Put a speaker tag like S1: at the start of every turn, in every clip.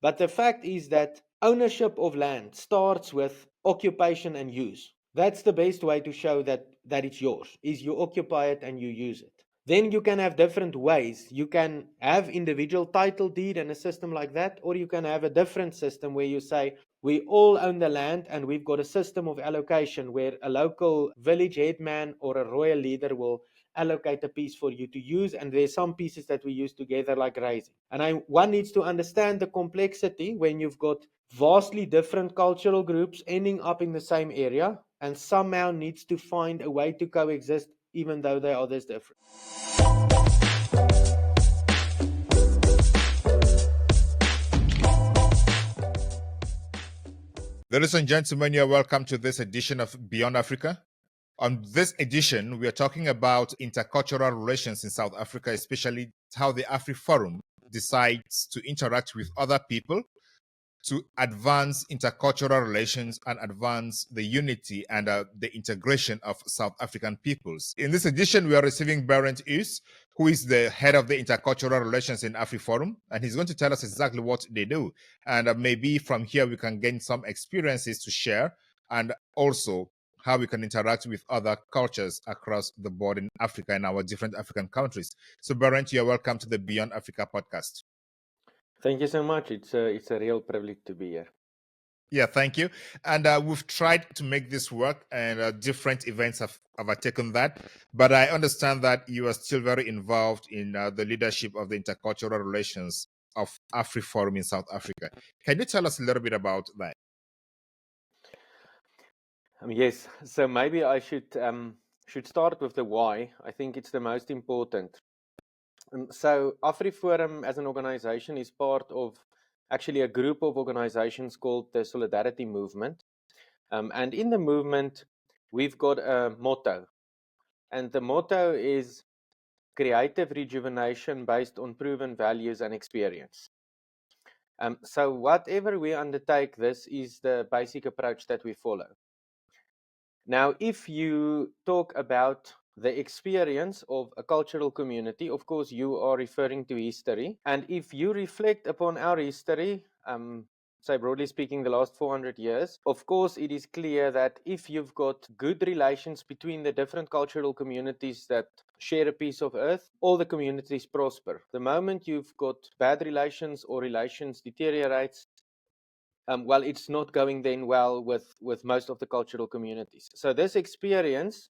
S1: But the fact is that ownership of land starts with occupation and use. That's the best way to show that it's yours, is you occupy it and you use it. Then you can have different ways. You can have individual title deed and a system like that, or you can have a different system where you say, we all own the land and we've got a system of allocation where a local village headman or a royal leader will allocate a piece for you to use, and there's some pieces that we use together like grazing. And one needs to understand the complexity when you've got vastly different cultural groups ending up in the same area and somehow needs to find a way to coexist even though they are this different.
S2: Ladies and gentlemen, you're welcome to this edition of Beyond Africa. On this edition, we are talking about intercultural relations in South Africa, especially how the AfriForum decides to interact with other people to advance intercultural relations and advance the unity and the integration of South African peoples. In this edition, we are receiving Barend Uys, who is the head of the Intercultural Relations in AfriForum, and he's going to tell us exactly what they do. And maybe from here, we can gain some experiences to share, and also how we can interact with other cultures across the board in Africa and our different African countries. So, Barend, you're welcome to the Beyond Africa podcast.
S1: Thank you so much. It's a real privilege to be here.
S2: Yeah, thank you. And we've tried to make this work, and different events have taken that. But I understand that you are still very involved in the leadership of the intercultural relations of AfriForum in South Africa. Can you tell us a little bit about that?
S1: Yes. So maybe I should start with the why. I think it's the most important. So AfriForum as an organization is part of actually a group of organizations called the Solidarity Movement. And in the movement, we've got a motto. And the motto is creative rejuvenation based on proven values and experience. So whatever we undertake, this is the basic approach that we follow. Now, if you talk about the experience of a cultural community, of course, you are referring to history. And if you reflect upon our history, say broadly speaking, the last 400 years, of course, it is clear that if you've got good relations between the different cultural communities that share a piece of earth, all the communities prosper. The moment you've got bad relations or relations deteriorates, well, it's not going then well with most of the cultural communities. So this experience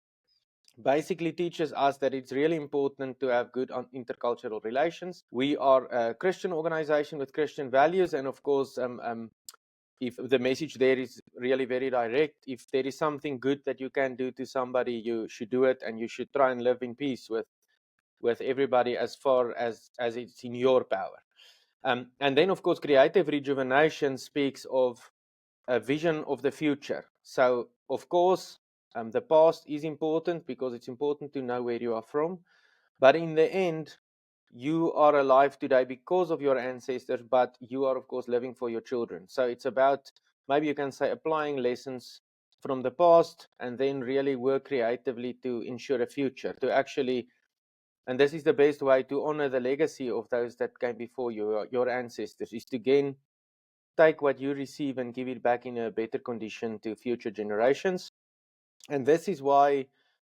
S1: basically teaches us that it's really important to have good intercultural relations. We are a Christian organization with Christian values, and of course, if the message there is really very direct, if there is something good that you can do to somebody, you should do it, and you should try and live in peace with everybody as far as it's in your power. And then, of course, creative rejuvenation speaks of a vision of the future. So, of course, the past is important because it's important to know where you are from. But in the end, you are alive today because of your ancestors, but you are, of course, living for your children. So it's about, maybe you can say, applying lessons from the past and then really work creatively to ensure a future, to actually, and this is the best way to honor the legacy of those that came before you, your ancestors, is to again take what you receive and give it back in a better condition to future generations. And this is why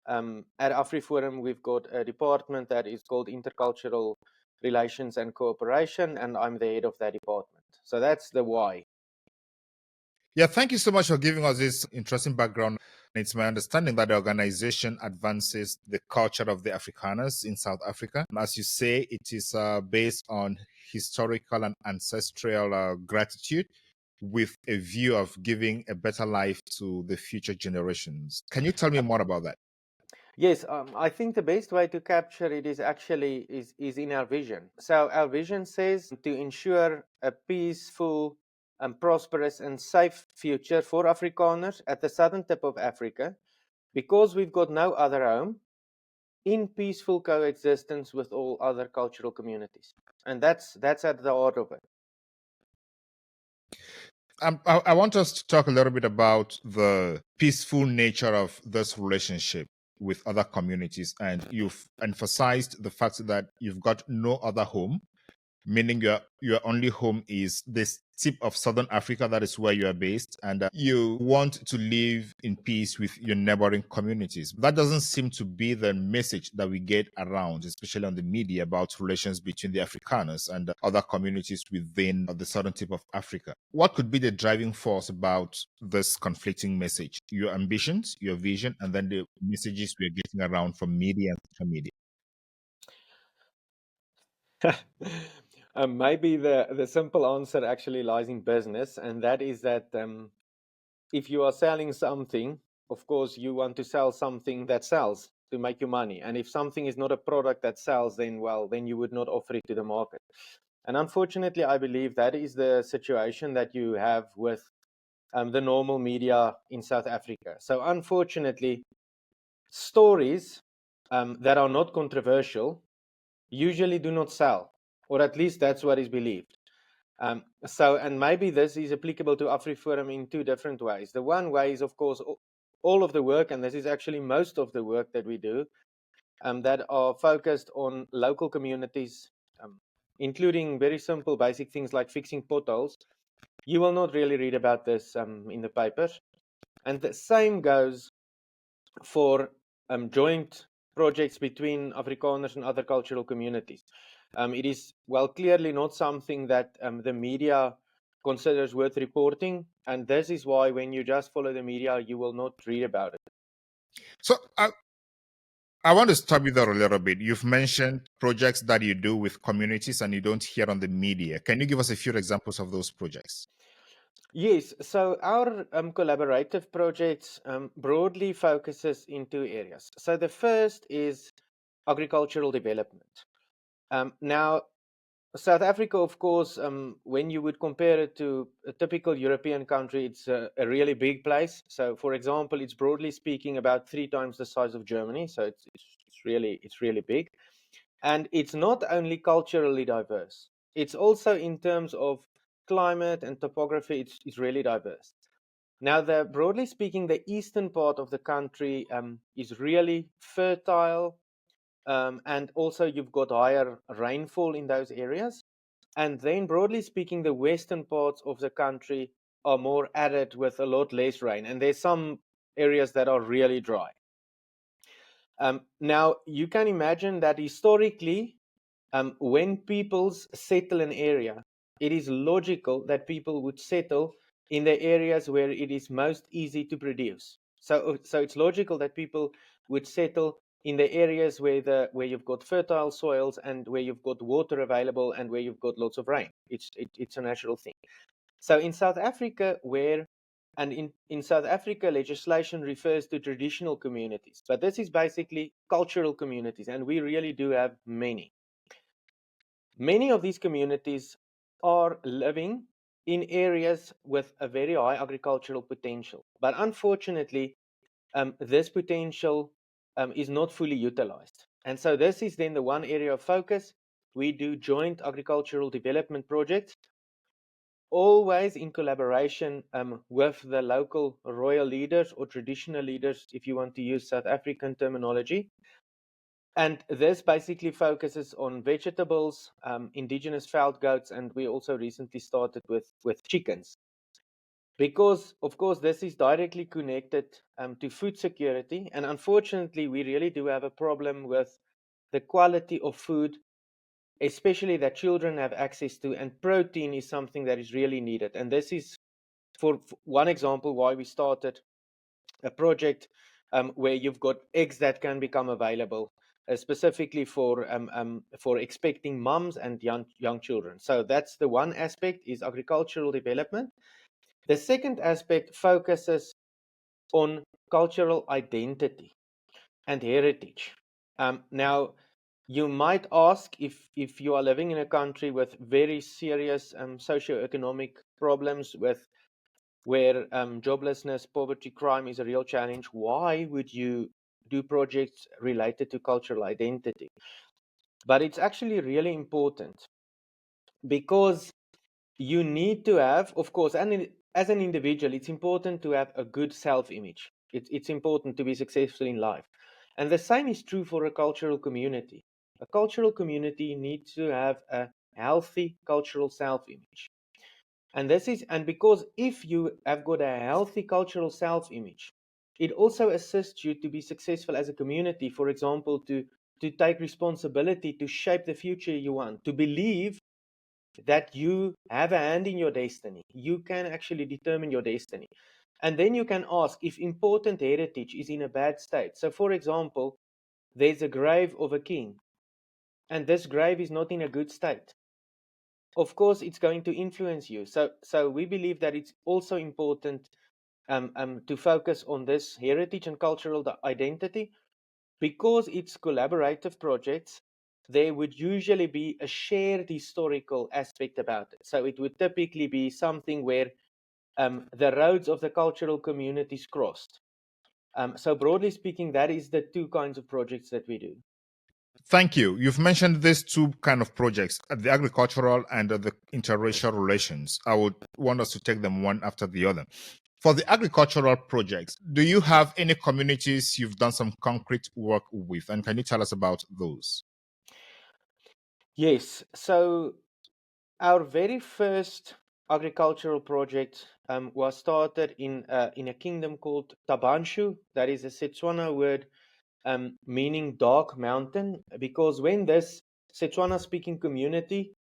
S1: at AfriForum we've got a department that is called Intercultural Relations and Cooperation, and I'm the head of that department. So that's the why.
S2: Yeah, thank you so much for giving us this interesting background. It's my understanding that the organization advances the culture of the Afrikaners in South Africa. As you say, it is based on historical and ancestral gratitude with a view of giving a better life to the future generations. Can you tell me more about that?
S1: Yes, I think the best way to capture it is actually is in our vision. So our vision says to ensure a peaceful and prosperous and safe future for Afrikaners at the southern tip of Africa, because we've got no other home, in peaceful coexistence with all other cultural communities. And that's at the heart of it.
S2: I want us to talk a little bit about the peaceful nature of this relationship with other communities. And you've emphasized the fact that you've got no other home. meaning your only home is this tip of Southern Africa, that is where you are based, and you want to live in peace with your neighboring communities. That doesn't seem to be the message that we get around, especially on the media, about relations between the Afrikaners and other communities within the southern tip of Africa. What could be the driving force about this conflicting message? Your ambitions, your vision, and then the messages we're getting around from media and social media.
S1: Maybe the simple answer actually lies in business, and that is that if you are selling something, of course, you want to sell something that sells to make you money. And if something is not a product that sells, then you would not offer it to the market. And unfortunately, I believe that is the situation that you have with the normal media in South Africa. So unfortunately, stories that are not controversial usually do not sell, or at least that's what is believed. And maybe this is applicable to AfriForum in two different ways. The one way is, of course, all of the work, and this is actually most of the work that we do, that are focused on local communities, including very simple, basic things like fixing potholes. You will not really read about this in the papers. And the same goes for joint projects between Afrikaners and other cultural communities. It is, well, clearly not something that the media considers worth reporting, and this is why when you just follow the media, you will not read about it.
S2: So I want to stop you there a little bit. You've mentioned projects that you do with communities and you don't hear on the media. Can you give us a few examples of those projects?
S1: Yes, so our collaborative projects broadly focuses in two areas. So the first is agricultural development. Now, South Africa, of course, when you would compare it to a typical European country, it's a really big place. So, for example, it's broadly speaking about 3 times the size of Germany. So it's really big, and it's not only culturally diverse. It's also in terms of climate and topography. It's really diverse. Now, broadly speaking, the eastern part of the country is really fertile, and also you've got higher rainfall in those areas. And then, broadly speaking, the western parts of the country are more arid with a lot less rain. And there's some areas that are really dry. Now, you can imagine that historically, when peoples settle an area, it is logical that people would settle in the areas where it is most easy to produce. So it's logical that people would settle in the areas where you've got fertile soils and where you've got water available and where you've got lots of rain. It's a natural thing. So in South Africa, in South Africa, legislation refers to traditional communities, but this is basically cultural communities, and we really do have many. Many of these communities are living in areas with a very high agricultural potential, but unfortunately, this potential is not fully utilized. And so this is then the one area of focus. We do joint agricultural development projects, always in collaboration with the local royal leaders or traditional leaders, if you want to use South African terminology. And this basically focuses on vegetables, indigenous wild goats, and we also recently started with chickens. Because, of course, this is directly connected to food security. And unfortunately, we really do have a problem with the quality of food, especially that children have access to. And protein is something that is really needed. And this is, for one example, why we started a project where you've got eggs that can become available specifically for expecting mums and young children. So that's the one aspect, is agricultural development. The second aspect focuses on cultural identity and heritage. Now, you might ask, if you are living in a country with very serious socioeconomic problems, where joblessness, poverty, crime is a real challenge, why would you do projects related to cultural identity? But it's actually really important, because you need to have, of course, and as an individual, it's important to have a good self-image. It's important to be successful in life. And the same is true for a cultural community. A cultural community needs to have a healthy cultural self-image. And because if you have got a healthy cultural self-image, it also assists you to be successful as a community. For example, to take responsibility, to shape the future you want, to believe that you have a hand in your destiny. You can actually determine your destiny. And then you can ask if important heritage is in a bad state. So, for example, there's a grave of a king, and this grave is not in a good state. Of course, it's going to influence you. So we believe that it's also important to focus on this heritage and cultural identity, because it's collaborative projects. There would usually be a shared historical aspect about it. So it would typically be something where the roads of the cultural communities crossed. So broadly speaking, that is the two kinds of projects that we do.
S2: Thank you. You've mentioned these two kind of projects, the agricultural and the interracial relations. I would want us to take them one after the other. For the agricultural projects, do you have any communities you've done some concrete work with? And can you tell us about those?
S1: Yes. So our very first agricultural project was started in a kingdom called Tabanshu. That is a Setswana word meaning dark mountain, because when this Setswana-speaking community,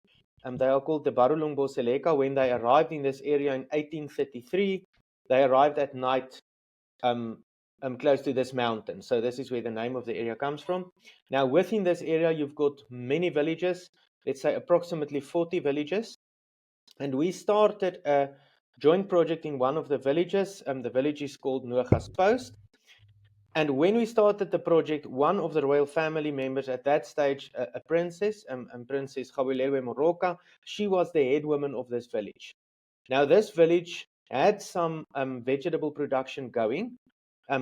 S1: they are called the Barulungbo Seleka, when they arrived in this area in 1833, they arrived at night close to this mountain. So this is where the name of the area comes from. Now, within this area, you've got many villages, let's say approximately 40 villages. And we started a joint project in one of the villages. The village is called Noga's Post. And when we started the project, one of the royal family members at that stage, a princess, Princess Gabulewe Moroka, she was the head woman of this village. Now, this village had some vegetable production going,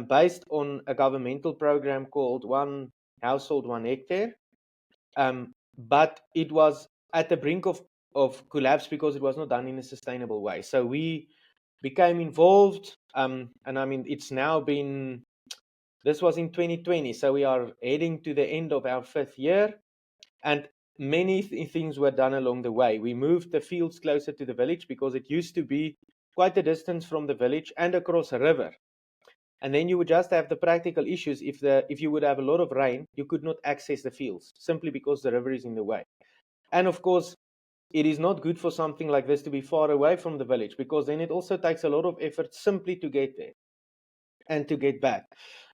S1: based on a governmental program called One Household, 1 Hectare. But it was at the brink of collapse because it was not done in a sustainable way. So we became involved, and I mean, it's now been, this was in 2020, so we are heading to the end of our 5th year, and many things were done along the way. We moved the fields closer to the village because it used to be quite a distance from the village and across a river. And then you would just have the practical issues. If you would have a lot of rain, you could not access the fields simply because the river is in the way. And of course, it is not good for something like this to be far away from the village, because then it also takes a lot of effort simply to get there and to get back.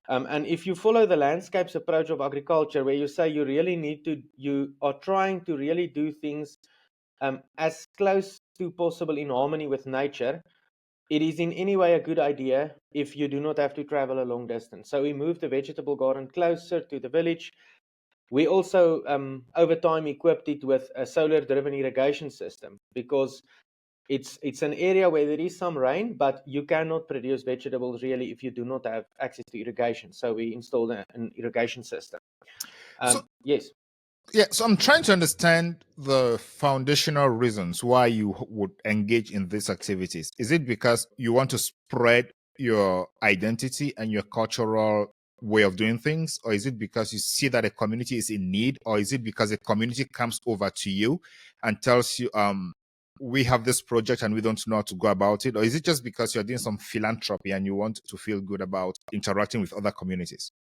S1: And if you follow the landscapes approach of agriculture, where you say you are trying to really do things as close to possible in harmony with nature, it is in any way a good idea if you do not have to travel a long distance. So we moved the vegetable garden closer to the village. We also, over time, equipped it with a solar-driven irrigation system, because it's an area where there is some rain, but you cannot produce vegetables really if you do not have access to irrigation. So we installed an irrigation system. Yes.
S2: Yeah, so I'm trying to understand the foundational reasons why you would engage in these activities. Is it because you want to spread your identity and your cultural way of doing things, or is it because you see that a community is in need, or is it because a community comes over to you and tells you, we have this project and we don't know how to go about it, or is it just because you're doing some philanthropy and you want to feel good about interacting with other communities?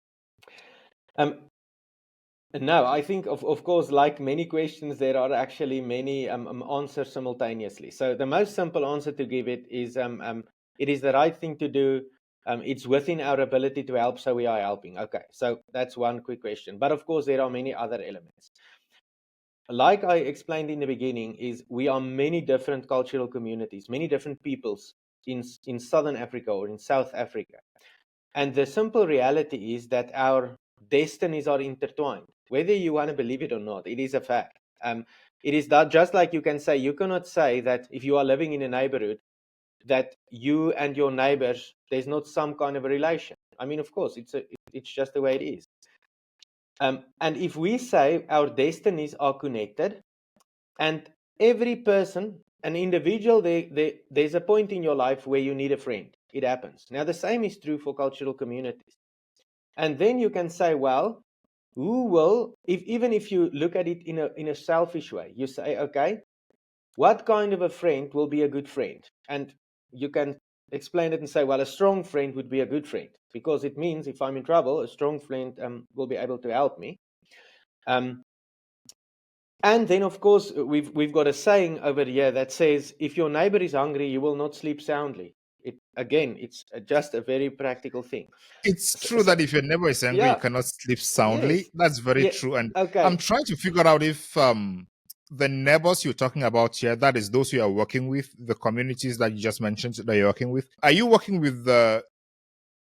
S1: No, I think, of course, like many questions, there are actually many answers simultaneously. So the most simple answer to give it is the right thing to do. It's within our ability to help, so we are helping. Okay, so that's one quick question. But of course, there are many other elements. Like I explained in the beginning, is we are many different cultural communities, many different peoples in Southern Africa or in South Africa. And the simple reality is that our destinies are intertwined. Whether you want to believe it or not, it is a fact. It is that, just like you cannot say that if you are living in a neighborhood, that you and your neighbors, there's not some kind of a relation. I mean, of course, it's just the way it is. And if we say our destinies are connected, and every person, an individual, there's a point in your life where you need a friend. It happens. Now, the same is true for cultural communities. And then you can say, well, who will, even if you look at it in a selfish way, you say, okay, what kind of a friend will be a good friend? And you can explain it and say, well, a strong friend would be a good friend, because it means if I'm in trouble, a strong friend will be able to help me. And then, of course, we've got a saying over here that says, if your neighbor is hungry, you will not sleep soundly. It's just a very practical thing.
S2: It's true
S1: So
S2: that if your neighbor is angry, you
S1: yeah,
S2: cannot sleep soundly.
S1: yes,
S2: That's very
S1: yeah,
S2: true. And I'm
S1: okay.
S2: trying to figure out if the neighbors you're talking about here, that is those you are working with, the communities that you just mentioned that you're working with. Are you working with the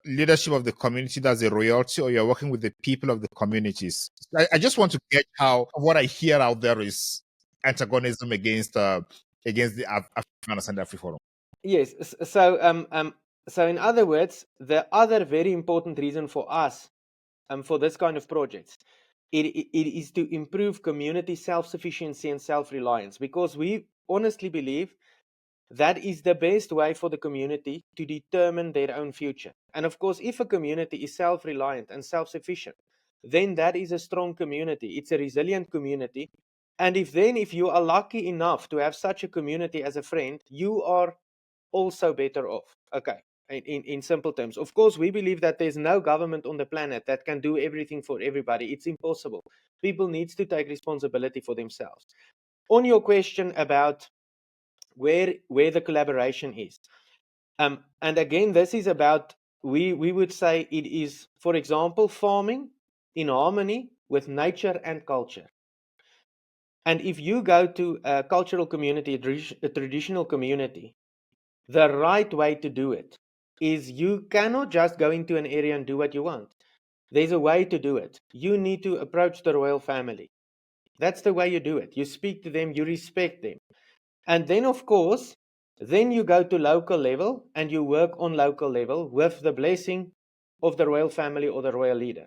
S2: leadership of the community that's a royalty, or you're working with the people of the communities? I just want to get how what I hear out there is antagonism against the Afrikaners and AfriForum.
S1: Yes. So in other words, the other very important reason for us for this kind of projects, it is to improve community self-sufficiency and self-reliance, because we honestly believe that is the best way for the community to determine their own future. And of course, if a community is self-reliant and self-sufficient, then that is a strong community. It's a resilient community. And if you are lucky enough to have such a community as a friend, you are also better off. Okay. In simple terms, of course, we believe that there's no government on the planet that can do everything for everybody. It's impossible. People need to take responsibility for themselves. On your question about where the collaboration is, and again, this is about, we would say it is, for example, farming in harmony with nature and culture. And if you go to a cultural community, a traditional community, the right way to do it is, you cannot just go into an area and do what you want. There's a way to do it. You need to approach the royal family. That's the way you do it. You speak to them, you respect them. And then, of course, then you go to local level and you work on local level with the blessing of the royal family or the royal leader.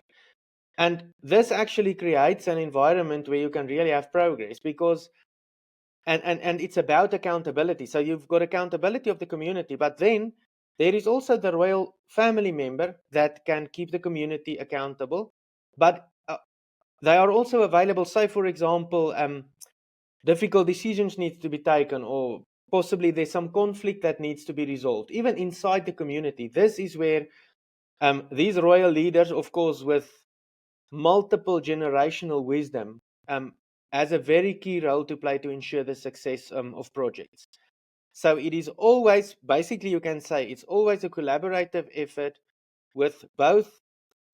S1: And this actually creates an environment where you can really have progress, because and it's about accountability. So you've got accountability of the community, but then there is also the royal family member that can keep the community accountable. But they are also available. Say, for example, difficult decisions need to be taken, or possibly there's some conflict that needs to be resolved, even inside the community. This is where these royal leaders, of course, with multiple generational wisdom, has a very key role to play to ensure the success of projects. So it is always, basically, you can say it's always a collaborative effort with both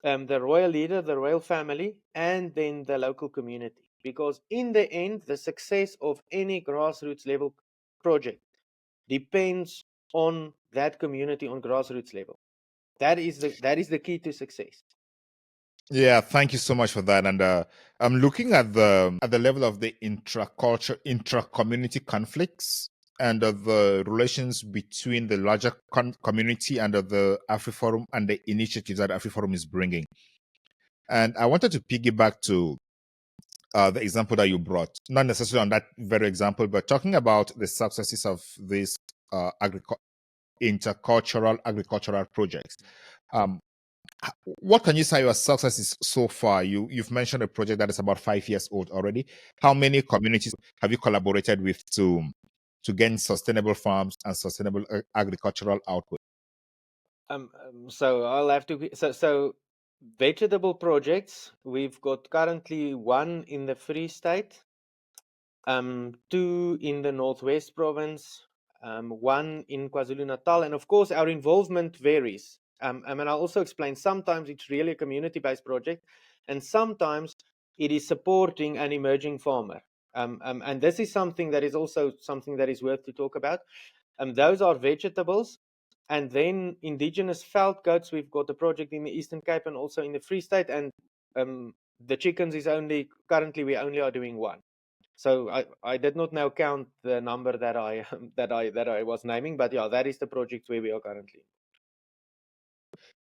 S1: the royal leader, the royal family, and then the local community. Because in the end, the success of any grassroots level project depends on that community on grassroots level. That is the key to success.
S2: Yeah, thank you so much for that. And I'm looking at the level of the intra-community conflicts and the relations between the larger community and the AfriForum and the initiatives that AfriForum is bringing. And I wanted to piggyback to the example that you brought, not necessarily on that very example, but talking about the successes of these intercultural agricultural projects. What can you say your success is so far? You've mentioned a project that is about 5 years old already. How many communities have you collaborated with to gain sustainable farms and sustainable agricultural output?
S1: So I'll have to. So vegetable projects. We've got currently one in the Free State, two in the Northwest Province, one in KwaZulu-Natal, and of course our involvement varies. And I'll also explain, sometimes it's really a community-based project, and sometimes it is supporting an emerging farmer. And this is something that is also something that is worth to talk about. Those are vegetables. And then indigenous veld goats, we've got a project in the Eastern Cape and also in the Free State. And the chickens is currently we only are doing one. So I did not now count the number that I that I was naming, but yeah, that is the project where we are currently.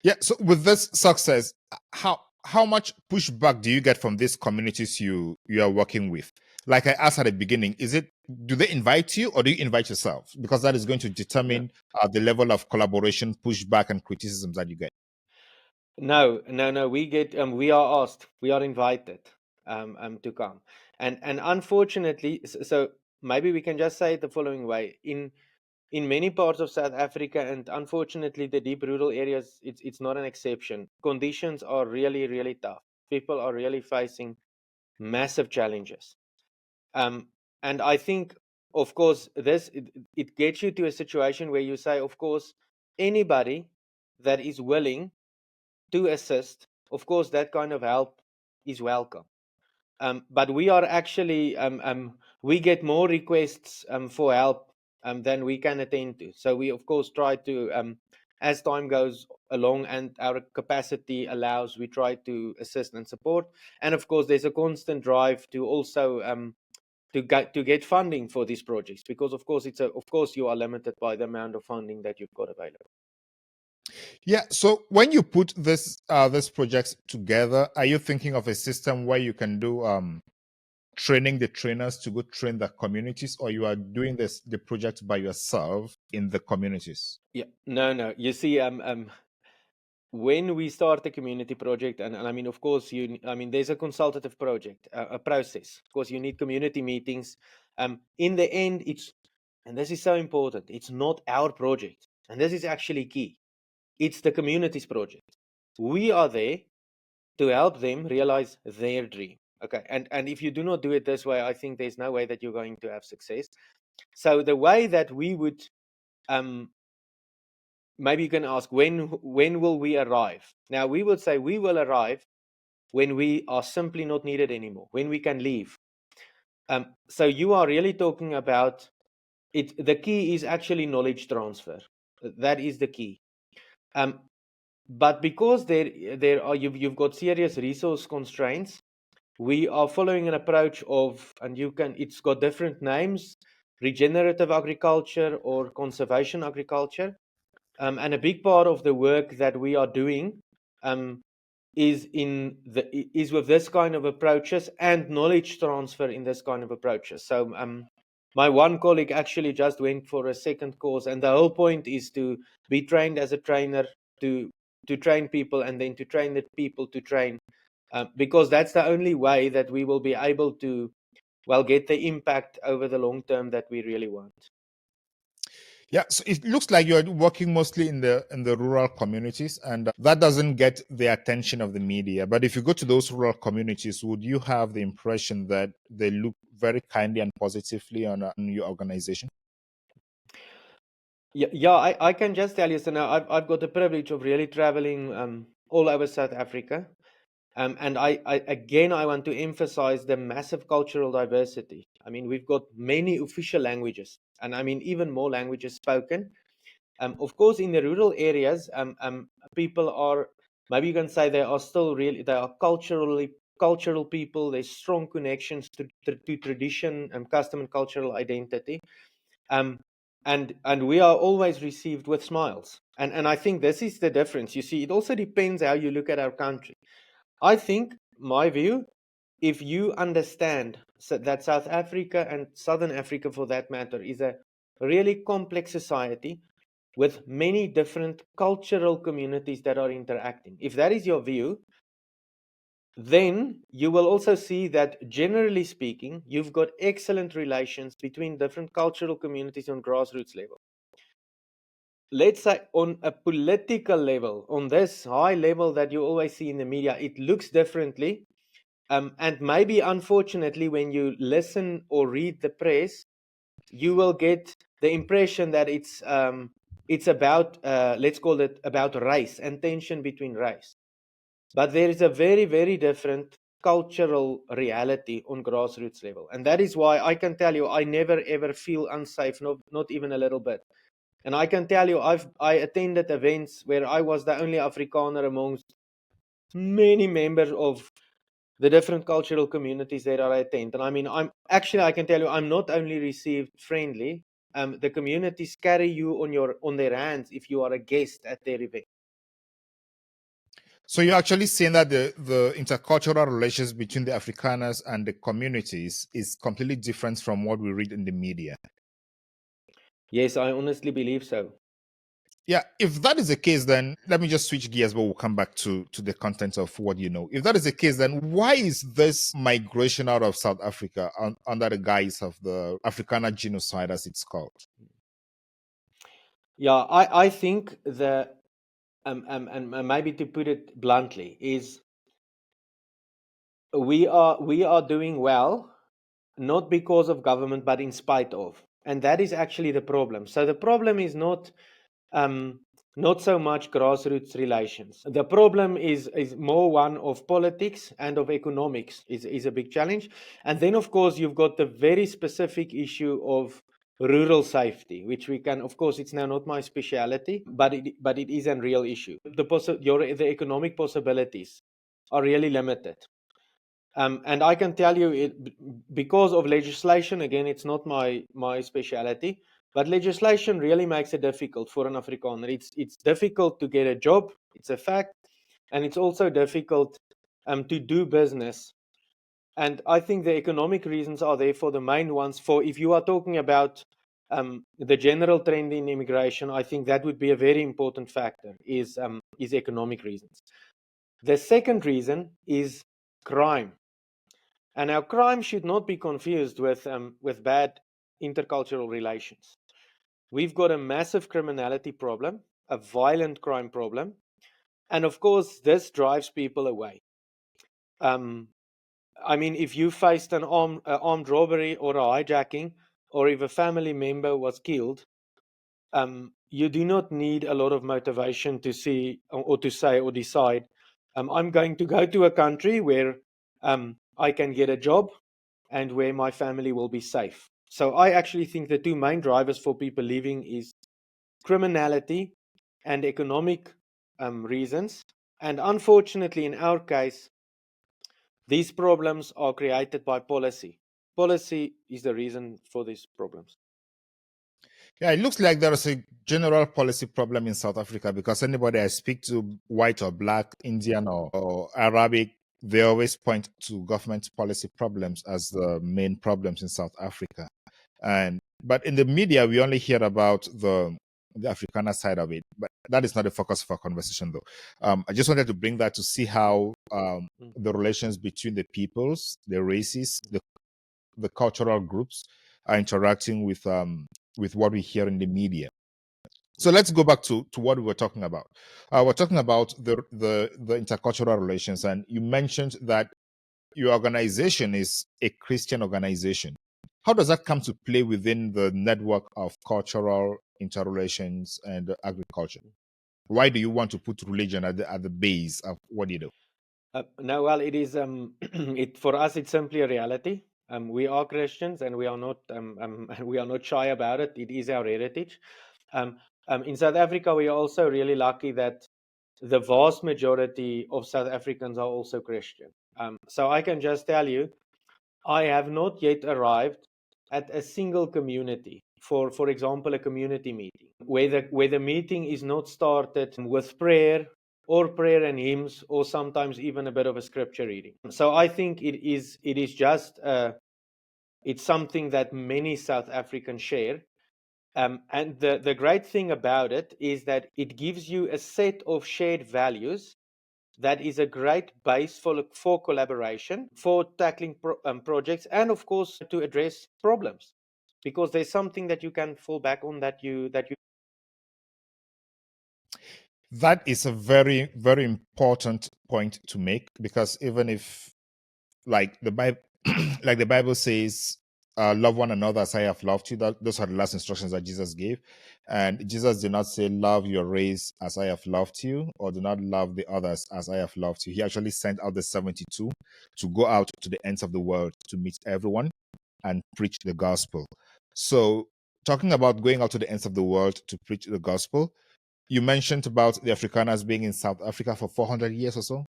S2: Yeah. So with this success, how much pushback do you get from these communities you are working with? Like I asked at the beginning, do they invite you or do you invite yourself? Because that is going to determine the level of collaboration, pushback, and criticisms that you get.
S1: No. We get we are asked, we are invited to come, and unfortunately, so maybe we can just say it the following way: in many parts of South Africa, and unfortunately, the deep rural areas, it's not an exception. Conditions are really, really tough. People are really facing massive challenges. Um, and I think, of course, it gets you to a situation where you say, of course, anybody that is willing to assist, of course, that kind of help is welcome. But we are actually we get more requests for help than we can attend to. So we of course try to, as time goes along and our capacity allows, we try to assist and support. And of course, there's a constant drive to also to get funding for these projects, because of course of course you are limited by the amount of funding that you've got available.
S2: Yeah. So when you put this projects together, are you thinking of a system where you can do training the trainers to go train the communities, or you are doing the project by yourself in the communities?
S1: Yeah, no. You see, when we start a community project, and I mean, of course, there's a consultative project, a process. Of course, you need community meetings. In the end, and this is so important, it's not our project, and this is actually key. It's the community's project. We are there to help them realize their dream. Okay, and if you do not do it this way, I think there's no way that you're going to have success. So the way that we would, maybe you can ask, when will we arrive? Now we would say we will arrive when we are simply not needed anymore, when we can leave. So you are really talking about it. The key is actually knowledge transfer. That is the key. But because there are you've got serious resource constraints, we are following an approach of, and it's got different names: regenerative agriculture or conservation agriculture. And a big part of the work that we are doing is with this kind of approaches and knowledge transfer in this kind of approaches. So my one colleague actually just went for a second course, and the whole point is to be trained as a trainer to train people, and then to train the people to train, because that's the only way that we will be able to get the impact over the long term that we really want.
S2: Yeah, so it looks like you're working mostly in the rural communities, and that doesn't get the attention of the media. But if you go to those rural communities, would you have the impression that they look very kindly and positively on your organization?
S1: Yeah, I can just tell you. So now I've got the privilege of really traveling all over South Africa, and I want to emphasize the massive cultural diversity. I mean, we've got many official languages, and I mean even more languages spoken. Of course, in the rural areas, people are, maybe you can say, they are cultural people. There's strong connections to tradition and custom and cultural identity. Um, and we are always received with smiles. And I think this is the difference. You see, it also depends how you look at our country. I think, my view, if you understand that South Africa, and Southern Africa for that matter, is a really complex society with many different cultural communities that are interacting, if that is your view, then you will also see that, generally speaking, you've got excellent relations between different cultural communities on grassroots level. Let's say on a political level, on this high level that you always see in the media, it looks differently. And maybe, unfortunately, when you listen or read the press, you will get the impression that it's about, let's call it, about race and tension between race. But there is a very, very different cultural reality on grassroots level. And that is why I can tell you, I never ever feel unsafe, not even a little bit. And I can tell you, I attended events where I was the only Afrikaner amongst many members of the different cultural communities that I attend. And I mean, I can tell you, I'm not only received friendly, the communities carry you on their hands if you are a guest at their event.
S2: So you're actually saying that the intercultural relations between the Afrikaners and the communities is completely different from what we read in the media.
S1: Yes, I honestly believe so.
S2: Yeah, if that is the case, then let me just switch gears, but we'll come back to the content of what you know. If that is the case, then why is this migration out of South Africa under the guise of the Afrikaner genocide, as it's called?
S1: Yeah, I think the and maybe to put it bluntly is we are doing well, not because of government, but in spite of, and that is actually the problem. So the problem is not so much grassroots relations. The problem is more one of politics and of economics is a big challenge. And then, of course, you've got the very specific issue of rural safety, which we can, of course, it's now not my speciality, but it is a real issue. The economic possibilities are really limited. And I can tell you, because of legislation, again, it's not my speciality, but legislation really makes it difficult for an Afrikaner. It's difficult to get a job, it's a fact, and it's also difficult to do business. And I think the economic reasons are therefore the main ones. For if you are talking about the general trend in immigration, I think that would be a very important factor, is economic reasons. The second reason is crime. And now crime should not be confused with bad intercultural relations. We've got a massive criminality problem, a violent crime problem, and of course, this drives people away. I mean, if you faced an armed robbery or a hijacking, or if a family member was killed, you do not need a lot of motivation to see or to say or decide, I'm going to go to a country where I can get a job and where my family will be safe. So I actually think the two main drivers for people leaving is criminality and economic reasons. And unfortunately, in our case, these problems are created by policy. Policy is the reason for these problems.
S2: Yeah, it looks like there is a general policy problem in South Africa, because anybody I speak to, white or black, Indian or Arabic, they always point to government policy problems as the main problems in South Africa. But in the media, we only hear about the Afrikaner side of it. But that is not the focus of our conversation, though. I just wanted to bring that to see how the relations between the peoples, the races, the cultural groups are interacting with what we hear in the media. So let's go back to what we were talking about. We're talking about the intercultural relations, and you mentioned that your organization is a Christian organization. How does that come to play within the network of cultural interrelations and agriculture? Why do you want to put religion at the base of what you do?
S1: No, well, it is it for us. It's simply a reality. We are Christians, and we are not we are not shy about it. It is our heritage. In South Africa, we are also really lucky that the vast majority of South Africans are also Christian. So I can just tell you, I have not yet arrived at a single community. For example, a community meeting where the meeting is not started with prayer or prayer and hymns, or sometimes even a bit of a scripture reading. So I think it is just it's something that many South Africans share. And the great thing about it is that it gives you a set of shared values that is a great base for collaboration, for tackling projects, and of course to address problems, because there's something that you can fall back on, that you
S2: That is a very, very important point to make, because even if, like the Bible, like the Bible says, love one another as I have loved you. Those are the last instructions that Jesus gave, and Jesus did not say love your race as I have loved you, or do not love the others as I have loved you. He actually sent out the 72 to go out to the ends of the world to meet everyone and preach the gospel. So, talking about going out to the ends of the world to preach the gospel, you mentioned about the Afrikaners being in South Africa for 400 years or so.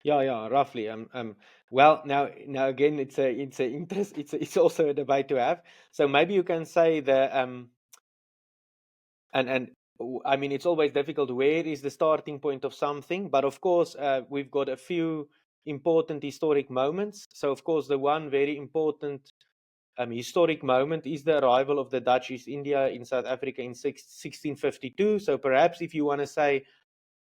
S1: yeah, roughly. Well, now again, it's a interest. It's also a debate to have. So maybe you can say and I mean, it's always difficult. Where is the starting point of something? But of course, we've got a few important historic moments. So of course, the one very important historic moment is the arrival of the Dutch East India in South Africa in 1652. So perhaps if you want to say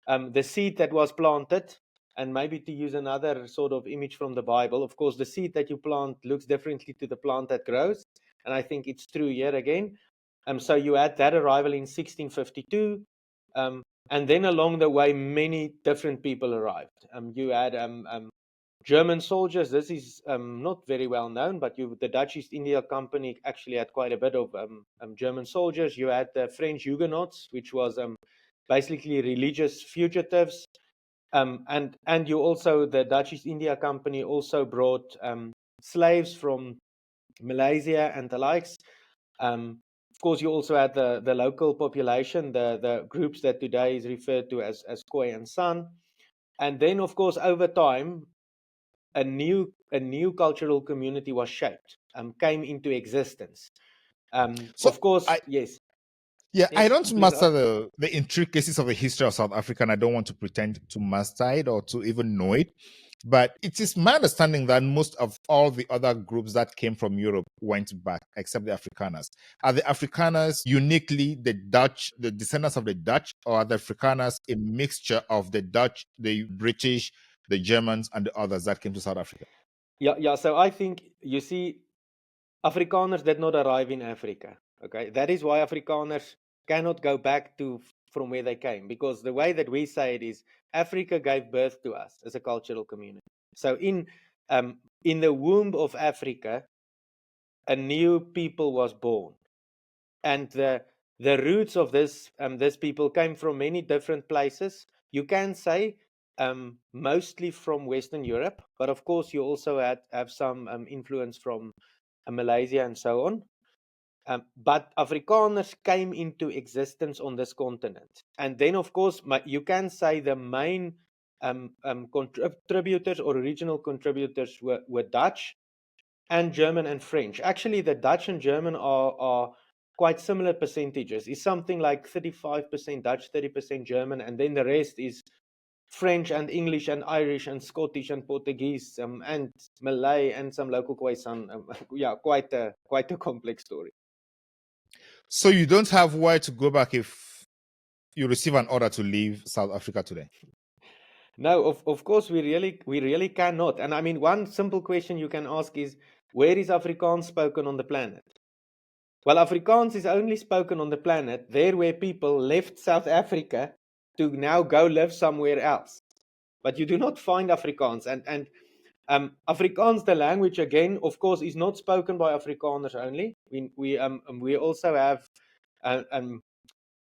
S1: the seed that was planted, and maybe to use another sort of image from the Bible, of course, the seed that you plant looks differently to the plant that grows. And I think it's true here again. So you had that arrival in 1652. And then along the way, many different people arrived. You had German soldiers. This is not very well known, but the Dutch East India Company actually had quite a bit of German soldiers. You had the French Huguenots, which was basically religious fugitives. And you also, the Dutch East India Company also brought slaves from Malaysia and the likes. Of course, you also had the local population, the groups that today is referred to as Khoi and San. And then, of course, over time, a new cultural community was shaped, came into existence.
S2: So
S1: Of course,
S2: I
S1: yes.
S2: Yeah, I
S1: Yes,
S2: don't
S1: please
S2: master
S1: ask.
S2: the intricacies of the history of South Africa, and I don't want to pretend to master it or to even know it. But it is my understanding that most of all the other groups that came from Europe went back, except the Afrikaners. Are the Afrikaners uniquely the Dutch, the descendants of the Dutch, or are the Afrikaners a mixture of the Dutch, the British, the Germans, and the others that came to South Africa?
S1: Yeah. So I think, you see, Afrikaners did not arrive in Africa. Okay, that is why Afrikaners cannot go back to from where they came, because the way that we say it is Africa gave birth to us as a cultural community. So in the womb of Africa, a new people was born, and the roots of this people came from many different places. You can say mostly from Western Europe, but of course you also have some influence from Malaysia and so on. But Afrikaners came into existence on this continent. And then, of course, you can say the main contributors or original contributors were Dutch and German and French. Actually, the Dutch and German are quite similar percentages. It's something like 35% Dutch, 30% German, and then the rest is French and English and Irish and Scottish and Portuguese and Malay and some local Khoisan. Yeah, quite a complex story.
S2: So you don't have where to go back if you receive an order to leave South Africa today.
S1: No, of course we really cannot. And I mean, one simple question you can ask is, where is Afrikaans spoken on the planet? Well, Afrikaans is only spoken on the planet there where people left South Africa to now go live somewhere else. But you do not find Afrikaans. And Afrikaans, the language, again, of course, is not spoken by Afrikaners only. We also have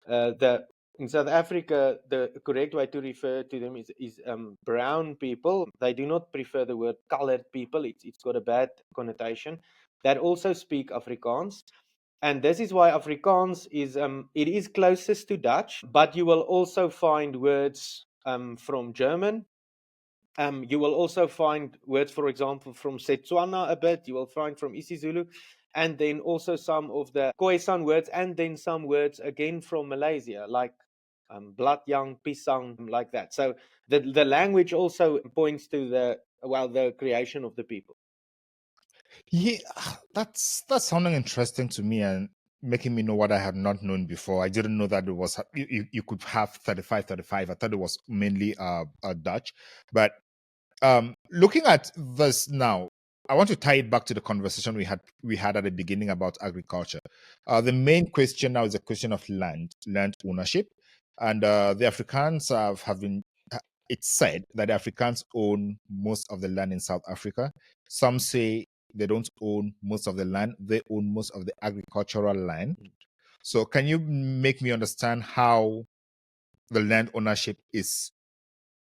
S1: the in South Africa, the correct way to refer to them is brown people. They do not prefer the word colored people. It's got a bad connotation. That also speak Afrikaans. And this is why Afrikaans is it is closest to Dutch, but you will also find words from German. You will also find words, for example, from Setswana a bit. You will find from isiZulu, and then also some of the Khoisan words, and then some words again from Malaysia, like Blatjang, Pisang, like that. So the language also points to the creation of the people.
S2: Yeah, that's sounding interesting to me and making me know what I had not known before. I didn't know that it was you could have 35. I thought it was mainly Dutch. But looking at this now, I want to tie it back to the conversation we had at the beginning about agriculture. The main question now is a question of land ownership, and the Afrikaans have been. It's said that the Afrikaans own most of the land in South Africa. Some say they don't own most of the land; they own most of the agricultural land. So, can you make me understand how the land ownership is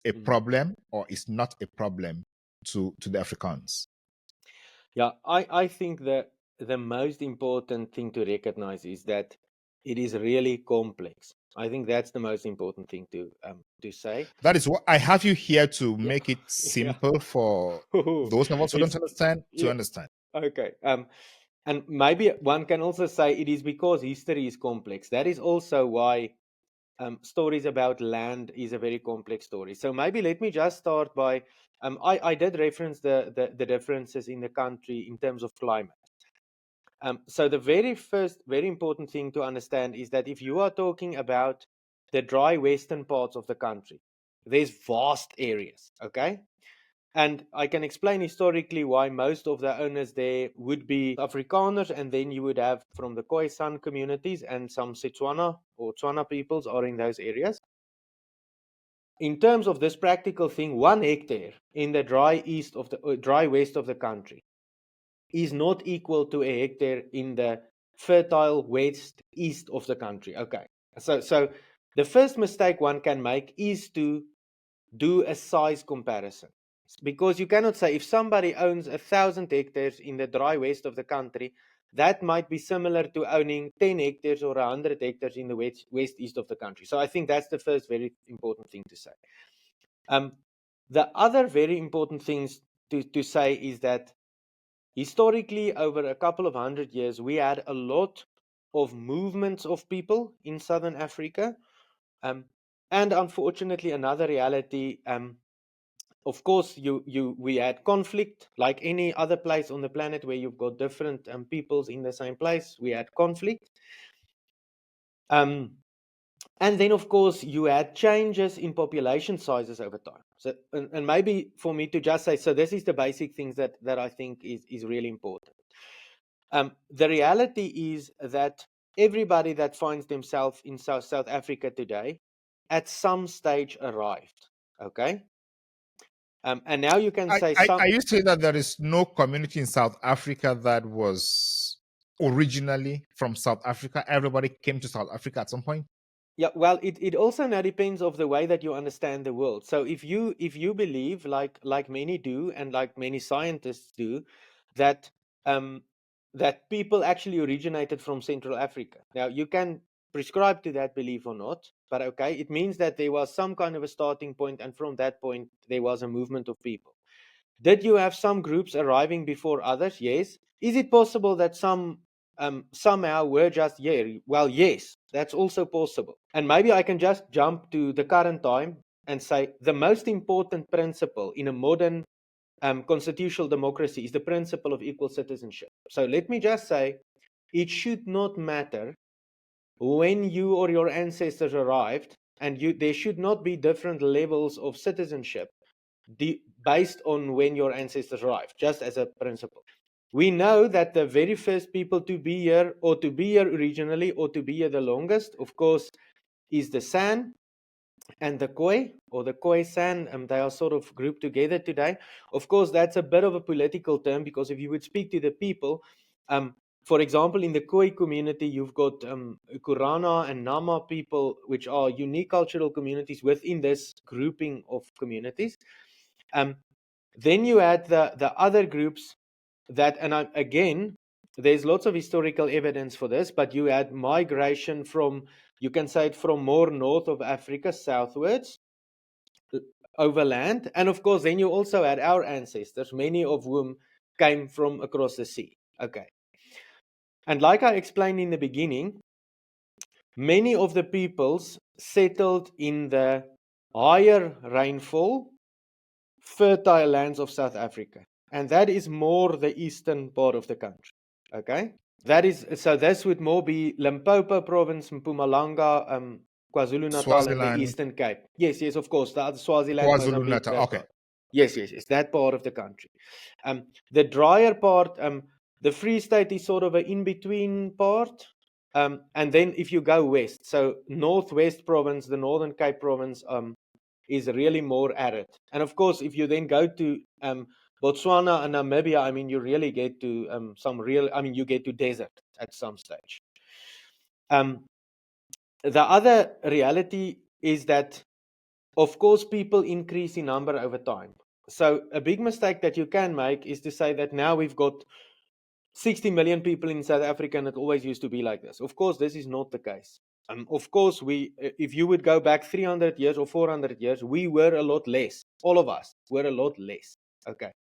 S2: a problem or is not a problem to the Afrikaans?
S1: Yeah, I think that the most important thing to recognize is that it is really complex. I think that's the most important thing to say.
S2: That is what I have you here to
S1: Yeah,
S2: make it
S1: yeah.
S2: simple for those of us who don't
S1: It's
S2: understand to
S1: yeah.
S2: understand.
S1: Okay. And maybe one can also say it is because history is complex. That is also why stories about land is a very complex story. So maybe let me just start by I did reference the differences in the country in terms of climate. So the very first, very important thing to understand is that if you are talking about the dry western parts of the country, there's vast areas, okay? And I can explain historically why most of the owners there would be Afrikaners, and then you would have from the Khoisan communities and some Setswana or Tswana peoples are in those areas. In terms of this practical thing, 1 hectare in the dry west of the country is not equal to a hectare in the fertile west east of the country. Okay, so the first mistake one can make is to do a size comparison, because you cannot say if somebody owns 1,000 hectares in the dry west of the country, that might be similar to owning 10 hectares or 100 hectares in the west east of the country. So I think that's the first very important thing to say. The other very important things to say is that historically, over a couple of 100 years, we had a lot of movements of people in Southern Africa. And unfortunately, another reality, of course, we had conflict, like any other place on the planet where you've got different peoples in the same place. We had conflict. And then, of course, you had changes in population sizes over time. So, and maybe for me to just say, so this is the basic things that I think is really important. The reality is that everybody that finds themselves in South Africa today, at some stage arrived. Okay, and now you can say some.
S2: Are you saying that there is no community in South Africa that was originally from South Africa? Everybody came to South Africa at some point?
S1: Yeah, well, it also now depends of the way that you understand the world. So if you believe, like many do, and like many scientists do, that that people actually originated from Central Africa. Now you can prescribe to that belief or not, but okay, it means that there was some kind of a starting point, and from that point there was a movement of people. Did you have some groups arriving before others? Yes. Is it possible that some somehow were just here? Well, yes, that's also possible. And maybe I can just jump to the current time and say the most important principle in a modern constitutional democracy is the principle of equal citizenship. So let me just say, it should not matter when you or your ancestors arrived, and there should not be different levels of citizenship based on when your ancestors arrived, just as a principle. We know that the very first people to be here, or to be here originally, or to be here the longest, of course, is the San and the Khoi, or the Khoisan. They are sort of grouped together today. Of course, that's a bit of a political term, because if you would speak to the people, for example, in the Khoi community, you've got Kurana and Nama people, which are unique cultural communities within this grouping of communities. Then you had the other groups that, and again, there's lots of historical evidence for this, but you had migration from, you can say it from more north of Africa southwards, overland. And of course, then you also had our ancestors, many of whom came from across the sea. Okay. And like I explained in the beginning, many of the peoples settled in the higher rainfall, fertile lands of South Africa. And that is more the eastern part of the country. Okay? That is, so this would more be Limpopo province, Mpumalanga, KwaZulu-Natal, and the
S2: Swaziland,
S1: Eastern Cape. Yes, of course. The other Swaziland, Mozambique,
S2: KwaZulu-Natal.
S1: that
S2: Okay.
S1: part. Yes, that part of the country. The drier part, the Free State is sort of an in-between part. And then if you go west, so Northwest province, the Northern Cape province, is really more arid. And of course, if you then go to Botswana and Namibia, I mean, you really get to you get to desert at some stage. The other reality is that, of course, people increase in number over time. So a big mistake that you can make is to say that now we've got 60 million people in South Africa and it always used to be like this. Of course, this is not the case. Of course, if you would go back 300 years or 400 years, we were a lot less. All of us were a lot less. Okay.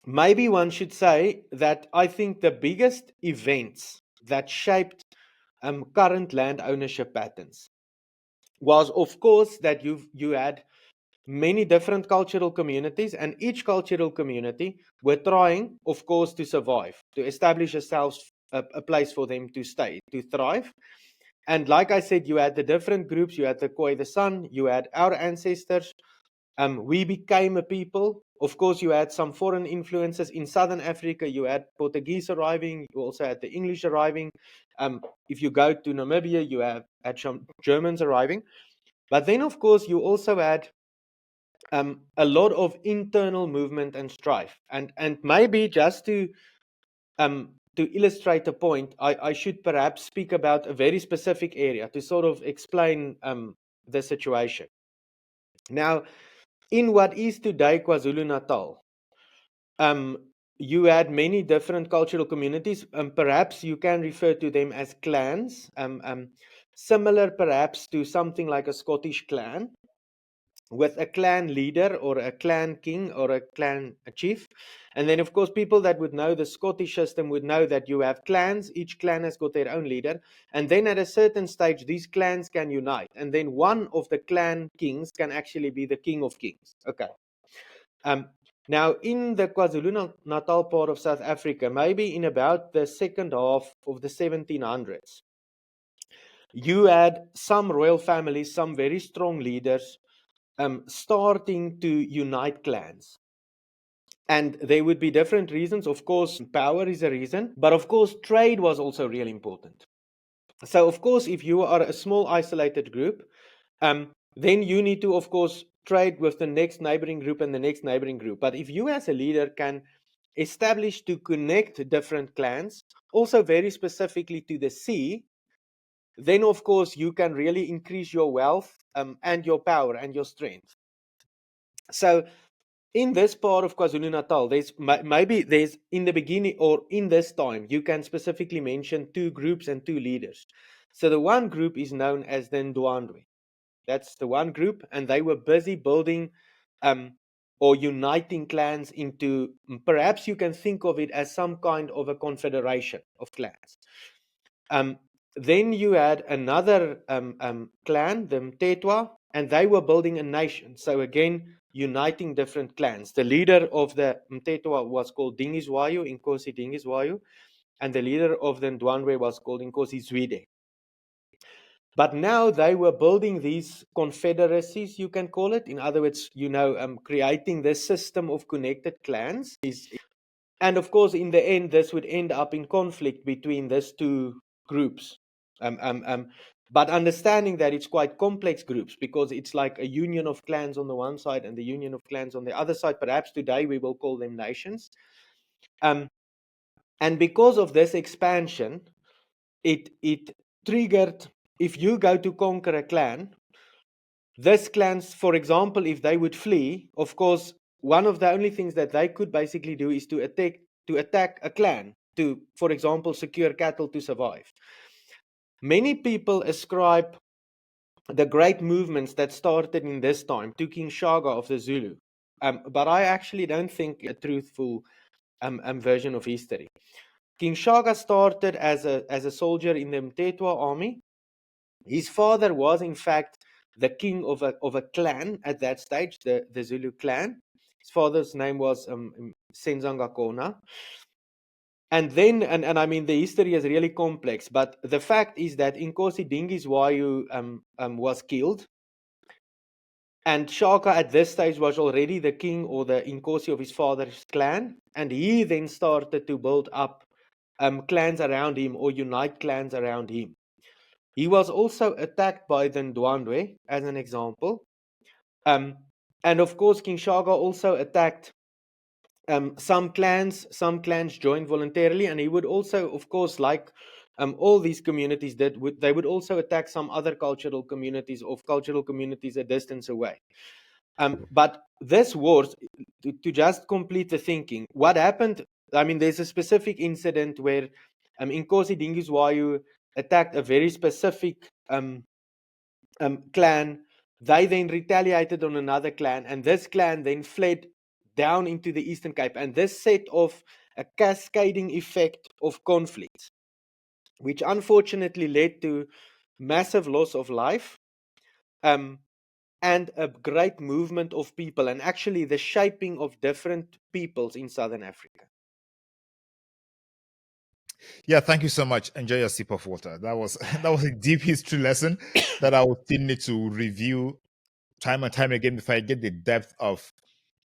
S1: Maybe one should say that I think the biggest events that shaped current land ownership patterns was, of course, that you had many different cultural communities, and each cultural community were trying, of course, to survive, to establish a place for them to stay, to thrive. And like I said, you had the different groups. You had the Khoi, the San, you had our ancestors. We became a people. Of course, you had some foreign influences. In Southern Africa, you had Portuguese arriving. You also had the English arriving. If you go to Namibia, you had some Germans arriving. But then, of course, you also had a lot of internal movement and strife. And maybe just to illustrate the point, I should perhaps speak about a very specific area to sort of explain the situation. Now, in what is today KwaZulu-Natal, you had many different cultural communities. Perhaps you can refer to them as clans, similar perhaps to something like a Scottish clan, with a clan leader or a clan king or a clan chief. And then, of course, people that would know the Scottish system would know that you have clans. Each clan has got their own leader. And then at a certain stage, these clans can unite. And then one of the clan kings can actually be the king of kings. Okay. Now, in the KwaZulu-Natal part of South Africa, maybe in about the second half of the 1700s, you had some royal families, some very strong leaders, starting to unite clans. And there would be different reasons. Of course, power is a reason, but of course, trade was also really important. So, of course, if you are a small isolated group, then you need to, of course, trade with the next neighboring group and the next neighboring group. But if you as a leader can establish to connect different clans, also very specifically to the sea, then of course you can really increase your wealth and your power and your strength. So in this part of KwaZulu-Natal, there's in the beginning or in this time, you can specifically mention two groups and two leaders. So the one group is known as the Ndwandwe. That's the one group, and they were busy building or uniting clans into, perhaps you can think of it as some kind of a confederation of clans. Then you had another clan, the Mtetwa, and they were building a nation. So again, uniting different clans. The leader of the Mtetwa was called Dingiswayo, Inkosi Dingiswayo, and the leader of the Ndwandwe was called Inkosi Zwide. But now they were building these confederacies, you can call it. In other words, creating this system of connected clans. And of course, in the end, this would end up in conflict between these two groups. But understanding that it's quite complex groups, because it's like a union of clans on the one side and the union of clans on the other side. Perhaps today we will call them nations. And because of this expansion, it triggered, if you go to conquer a clan, this clans, for example, if they would flee, of course, one of the only things that they could basically do is to attack a clan to, for example, secure cattle to survive. Many people ascribe the great movements that started in this time to King Shaka of the Zulu, but I actually don't think a truthful version of history. King Shaka started as a soldier in the Mtetwa army. His father was, in fact, the king of a clan at that stage, the Zulu clan. His father's name was Senzangakona. And then, and I mean, the history is really complex, but the fact is that Inkosi Dingiswayo was killed. And Shaka at this stage was already the king or the Inkosi of his father's clan. And he then started to build up clans around him or unite clans around him. He was also attacked by the Ndwandwe, as an example. And of course, King Shaka also attacked some clans. Some clans joined voluntarily, and he would also, of course, like all these communities did, they would also attack some other cultural communities a distance away. But this wars, to just complete the thinking, what happened, I mean, there's a specific incident where Inkosi Dingiswayo attacked a very specific clan. They then retaliated on another clan, and this clan then fled down into the Eastern Cape. And this set off a cascading effect of conflict, which unfortunately led to massive loss of life. and a great movement of people, and actually the shaping of different peoples in Southern Africa.
S2: Yeah, thank you so much. Enjoy your sip of water. That was that was a deep history lesson that I will still need to review time and time again before I get the depth of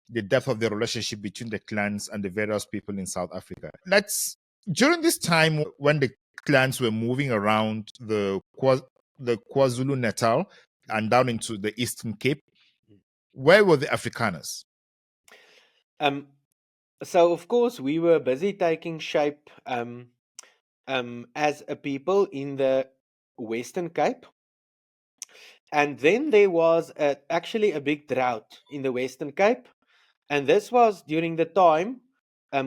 S2: the relationship between the clans and the various people in South Africa. Let's during this time when the clans were moving around the KwaZulu Natal and down into the Eastern Cape, where were the Afrikaners?
S1: So of course we were busy taking shape as a people in the Western Cape. And then there was actually a big drought in the Western Cape. And this was during the time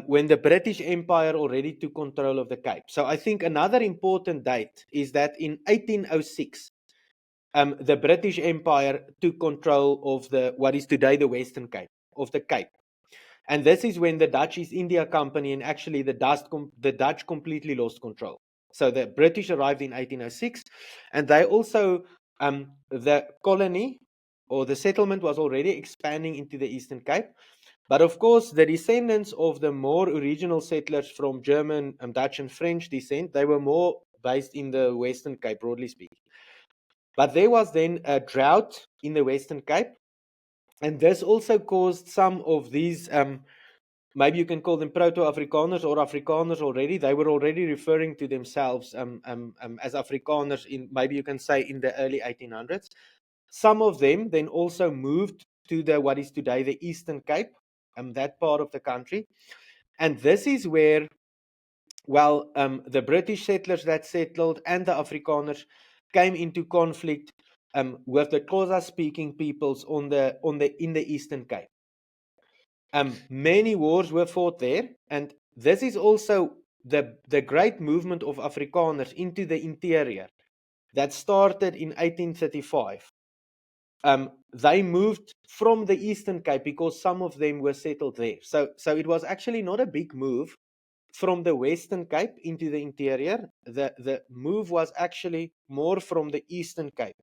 S1: when the British Empire already took control of the Cape. So I think another important date is that in 1806, the British Empire took control of what is today the Western Cape, of the Cape. And this is when the Dutch East India Company and actually the Dutch completely lost control. So the British arrived in 1806, and they also, the colony or the settlement was already expanding into the Eastern Cape. But of course, the descendants of the more original settlers from German, Dutch, and French descent, they were more based in the Western Cape, broadly speaking. But there was then a drought in the Western Cape, and this also caused some of these, maybe you can call them proto-Afrikaners or Afrikaners already. They were already referring to themselves as Afrikaners in, maybe you can say, in the early 1800s. Some of them then also moved to what is today the Eastern Cape, that part of the country. And this is where, well, the British settlers that settled and the Afrikaners came into conflict with the Xhosa-speaking peoples in the Eastern Cape. Many wars were fought there, and this is also the great movement of Afrikaners into the interior that started in 1835. They moved from the Eastern Cape because some of them were settled there. So it was actually not a big move from the Western Cape into the interior. The move was actually more from the Eastern Cape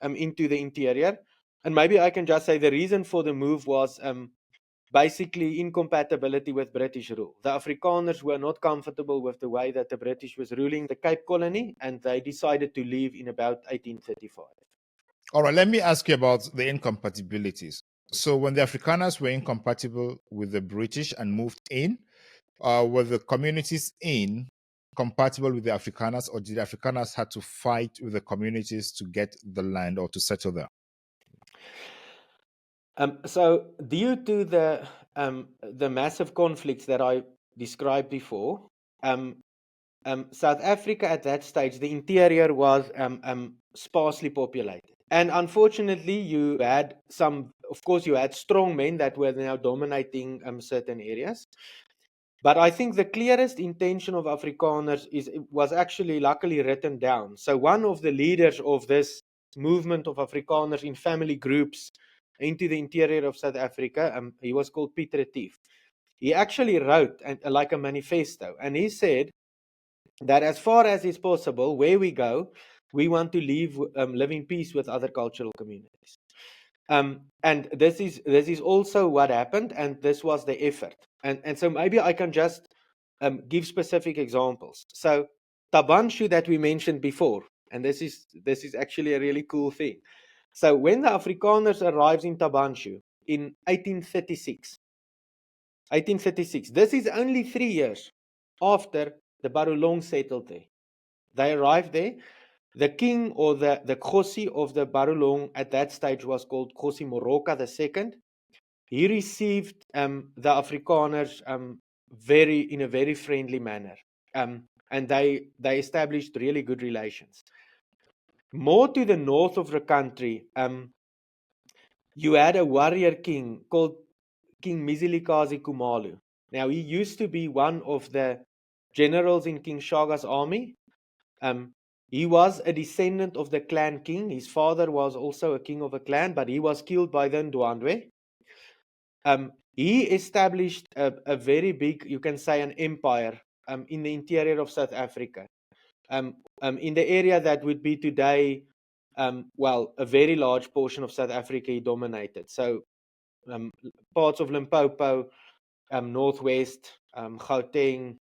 S1: into the interior. And maybe I can just say the reason for the move was basically incompatibility with British rule. The Afrikaners were not comfortable with the way that the British was ruling the Cape Colony, and they decided to leave in about 1835.
S2: All right, let me ask you about the incompatibilities. So when the Afrikaners were incompatible with the British and moved in, were the communities in compatible with the Afrikaners, or did the Afrikaners have to fight with the communities to get the land or to settle there?
S1: So due to the massive conflicts that I described before, South Africa at that stage, the interior was sparsely populated. And unfortunately, you had you had strong men that were now dominating certain areas. But I think the clearest intention of Afrikaners was actually luckily written down. So one of the leaders of this movement of Afrikaners in family groups into the interior of South Africa, he was called Pieter Retief. He actually wrote like a manifesto, and he said that as far as is possible, where we go, we want to live in peace with other cultural communities. And this is also what happened, and this was the effort. And so maybe I can just give specific examples. So Tabanshu that we mentioned before, and this is actually a really cool thing. So when the Afrikaners arrived in Tabanshu in 1836, this is only 3 years after the Barolong settled there. They arrived there. The king, or the Kgosi of the Barolong at that stage, was called Kgosi Moroka II. He received the Afrikaners in a very friendly manner, and they established really good relations. More to the north of the country, you had a warrior king called King Mzilikazi Khumalo. Now, he used to be one of the generals in King Shaga's army. He was a descendant of the clan king. His father was also a king of a clan, but he was killed by the Ndwandwe. He established a very big, you can say, an empire in the interior of South Africa. In the area that would be today well, a very large portion of South Africa he dominated. So parts of Limpopo, Northwest, Gauteng,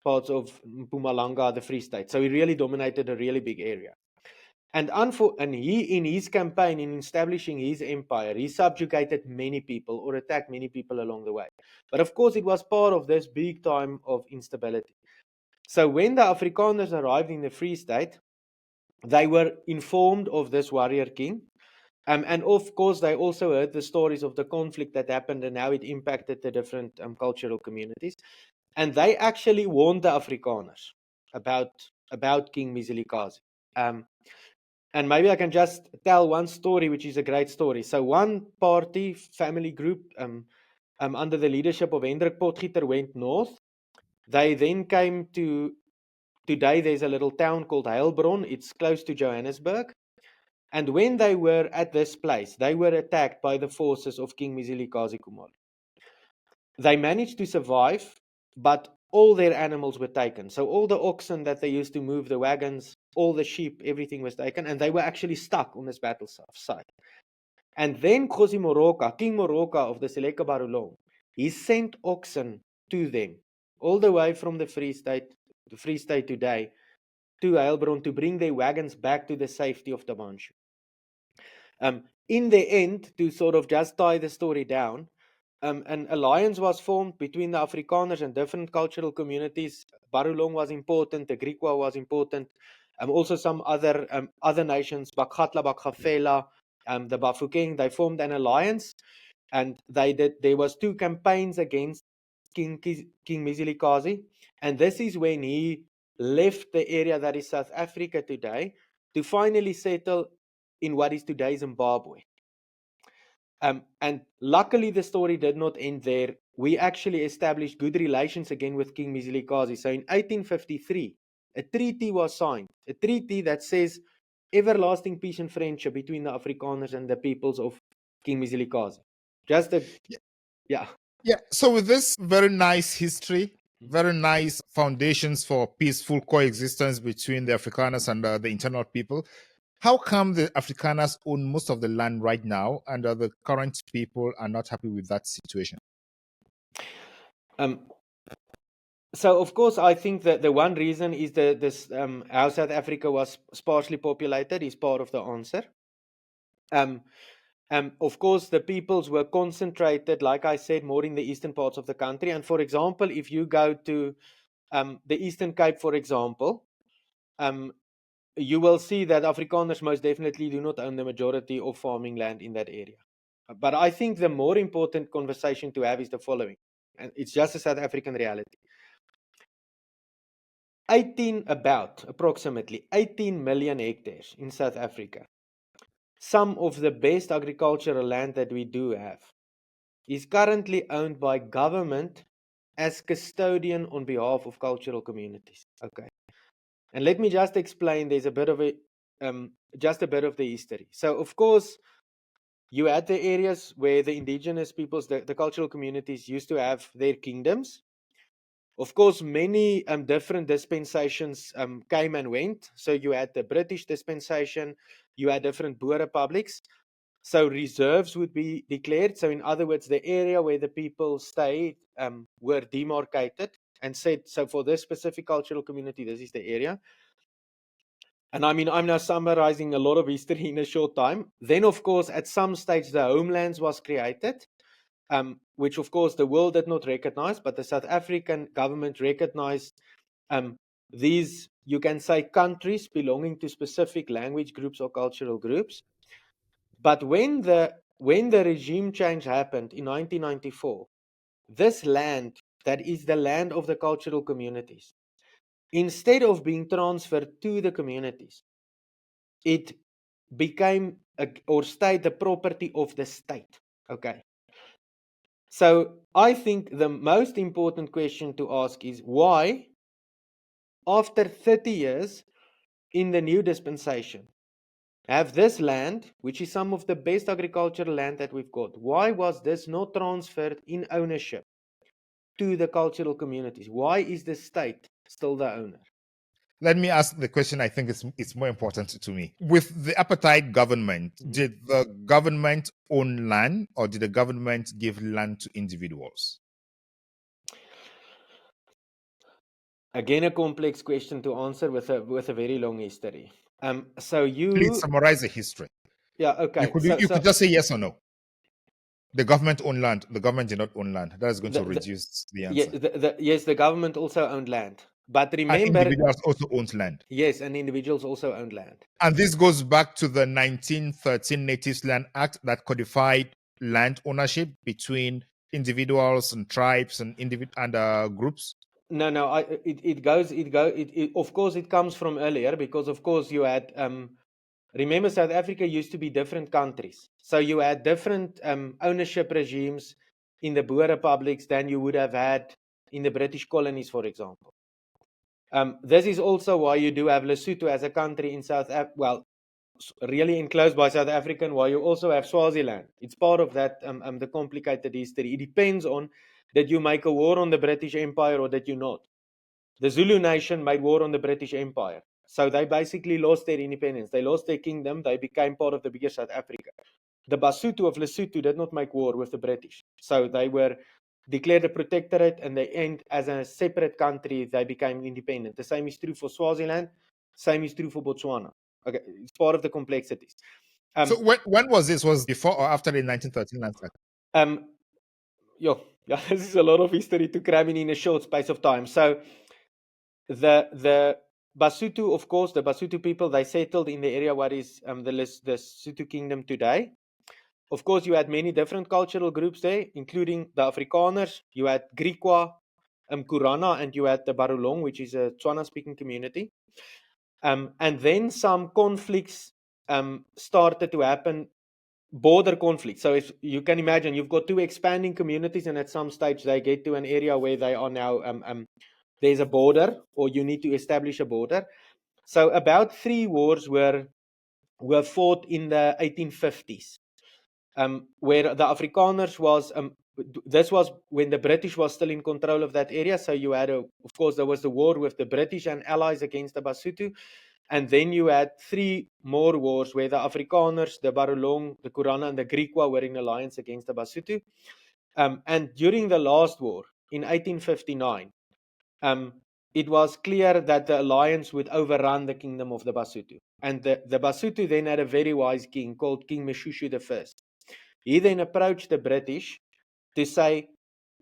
S1: parts of Mpumalanga, the Free State. So he really dominated a really big area. And he, in his campaign, in establishing his empire, he subjugated many people or attacked many people along the way. But of course, it was part of this big time of instability. So when the Afrikaners arrived in the Free State, they were informed of this warrior king. And of course, they also heard the stories of the conflict that happened and how it impacted the different cultural communities. And they actually warned the Afrikaners about King Mzilikazi. And maybe I can just tell one story, which is a great story. So one party, family group, under the leadership of Hendrik Potgieter went north. They then came to, today there's a little town called Heilbron. It's close to Johannesburg. And when they were at this place, they were attacked by the forces of King Mzilikazi Khumalo. They managed to survive, but all their animals were taken. So all the oxen that they used to move the wagons, all the sheep, everything was taken, and they were actually stuck on this battle site. And then Kgosi Moroka, King Moroka of the Seleka Barulong, he sent oxen to them, all the way from the Free State today, to Heilbron to bring their wagons back to the safety of the Bantu. In the end, to sort of just tie the story down, an alliance was formed between the Afrikaners and different cultural communities. Barulong was important, the Griqua was important, also some other nations, Bakgatla, Bakgafela, the Bafokeng, they formed an alliance, and there was 2 campaigns against King Mzilikazi, and this is when he left the area that is South Africa today to finally settle in what is today Zimbabwe. And luckily, the story did not end there. We actually established good relations again with King Mzilikazi. So in 1853, a treaty was signed, a treaty that says everlasting peace and friendship between the Afrikaners and the peoples of King Mzilikazi. Yeah.
S2: So with this very nice history, very nice foundations for peaceful coexistence between the Afrikaners and the internal people, how come the Afrikaners own most of the land right now and the current people are not happy with that situation?
S1: So, of course, I think that the one reason is how South Africa was sparsely populated is part of the answer. Of course, the peoples were concentrated, like I said, more in the eastern parts of the country. And for example, if you go to the Eastern Cape, for example, you will see that Afrikaners most definitely do not own the majority of farming land in that area. But I think the more important conversation to have is the following, and it's just a South African reality. Approximately 18 million hectares in South Africa. Some of the best agricultural land that we do have is currently owned by government as custodian on behalf of cultural communities. Okay. And let me just explain, there's a bit of just a bit of the history. So, of course, you had the areas where the indigenous peoples, the cultural communities used to have their kingdoms. Of course, many different dispensations came and went. So you had the British dispensation, you had different Boer republics. So reserves would be declared. So in other words, the area where the people stayed were demarcated and said, so for this specific cultural community, this is the area. And I mean, I'm now summarizing a lot of history in a short time. Then, of course, at some stage, the homelands was created. Which of course the world did not recognize, but the South African government recognized these, you can say, countries belonging to specific language groups or cultural groups. But when the regime change happened in 1994, this land, that is the land of the cultural communities, instead of being transferred to the communities, it became or stayed the property of the state. Okay. So I think the most important question to ask is why, after 30 years in the new dispensation, have this land, which is some of the best agricultural land that we've got, why was this not transferred in ownership to the cultural communities? Why is the state still the owner?
S2: Let me ask the question I think it's more important to me. With the apartheid government, did the government own land or did the government give land to individuals?
S1: Again, a complex question to answer with a very long history.
S2: Please summarize the history.
S1: Yeah, okay.
S2: You could just say yes or no. The government owned land. The government did not own land. That is going to reduce the answer.
S1: Yes, the government also owned land. But remember,
S2: and individuals also owned land.
S1: Yes, and individuals also owned land.
S2: And this goes back to the 1913 Natives Land Act that codified land ownership between individuals and tribes and groups.
S1: No, of course it comes from earlier, because of course you had remember, South Africa used to be different countries. So you had different ownership regimes in the Boer republics than you would have had in the British colonies, for example. This is also why you do have Lesotho as a country in South Africa, well, really enclosed by South Africa, and why you also have Swaziland. It's part of that, the complicated history. It depends on that you make a war on the British Empire or that you not. The Zulu nation made war on the British Empire. So they basically lost their independence. They lost their kingdom. They became part of the bigger South Africa. The Basotho of Lesotho did not make war with the British. So they were declared a protectorate, and they end as a separate country. They became independent. The same is true for Swaziland. Same is true for Botswana. Okay, it's part of the complexities.
S2: So when was this? Was before or after the 1913 Land Act?
S1: Yeah, this is a lot of history to cram in a short space of time. So the Basotho, of course, the Basotho people, they settled in the area what is the Lesotho Kingdom today. Of course, you had many different cultural groups there, including the Afrikaners. You had Griqua, Kurana, and you had the Barolong, which is a Tswana-speaking community. And then some conflicts started to happen, border conflicts. So if you can imagine, you've got two expanding communities, and at some stage they get to an area where they are now, there's a border, or you need to establish a border. So about 3 wars were fought in the 1850s. Where the Afrikaners was, this was when the British was still in control of that area. So you had, of course, there was the war with the British and allies against the Basotho. And then you had 3 more wars where the Afrikaners, the Barolong, the Kurana, and the Griqua were in alliance against the Basotho. And during the last war, in 1859, it was clear that the alliance would overrun the kingdom of the Basotho. And the Basotho then had a very wise king called King Moshoeshoe I. He then approached the British to say,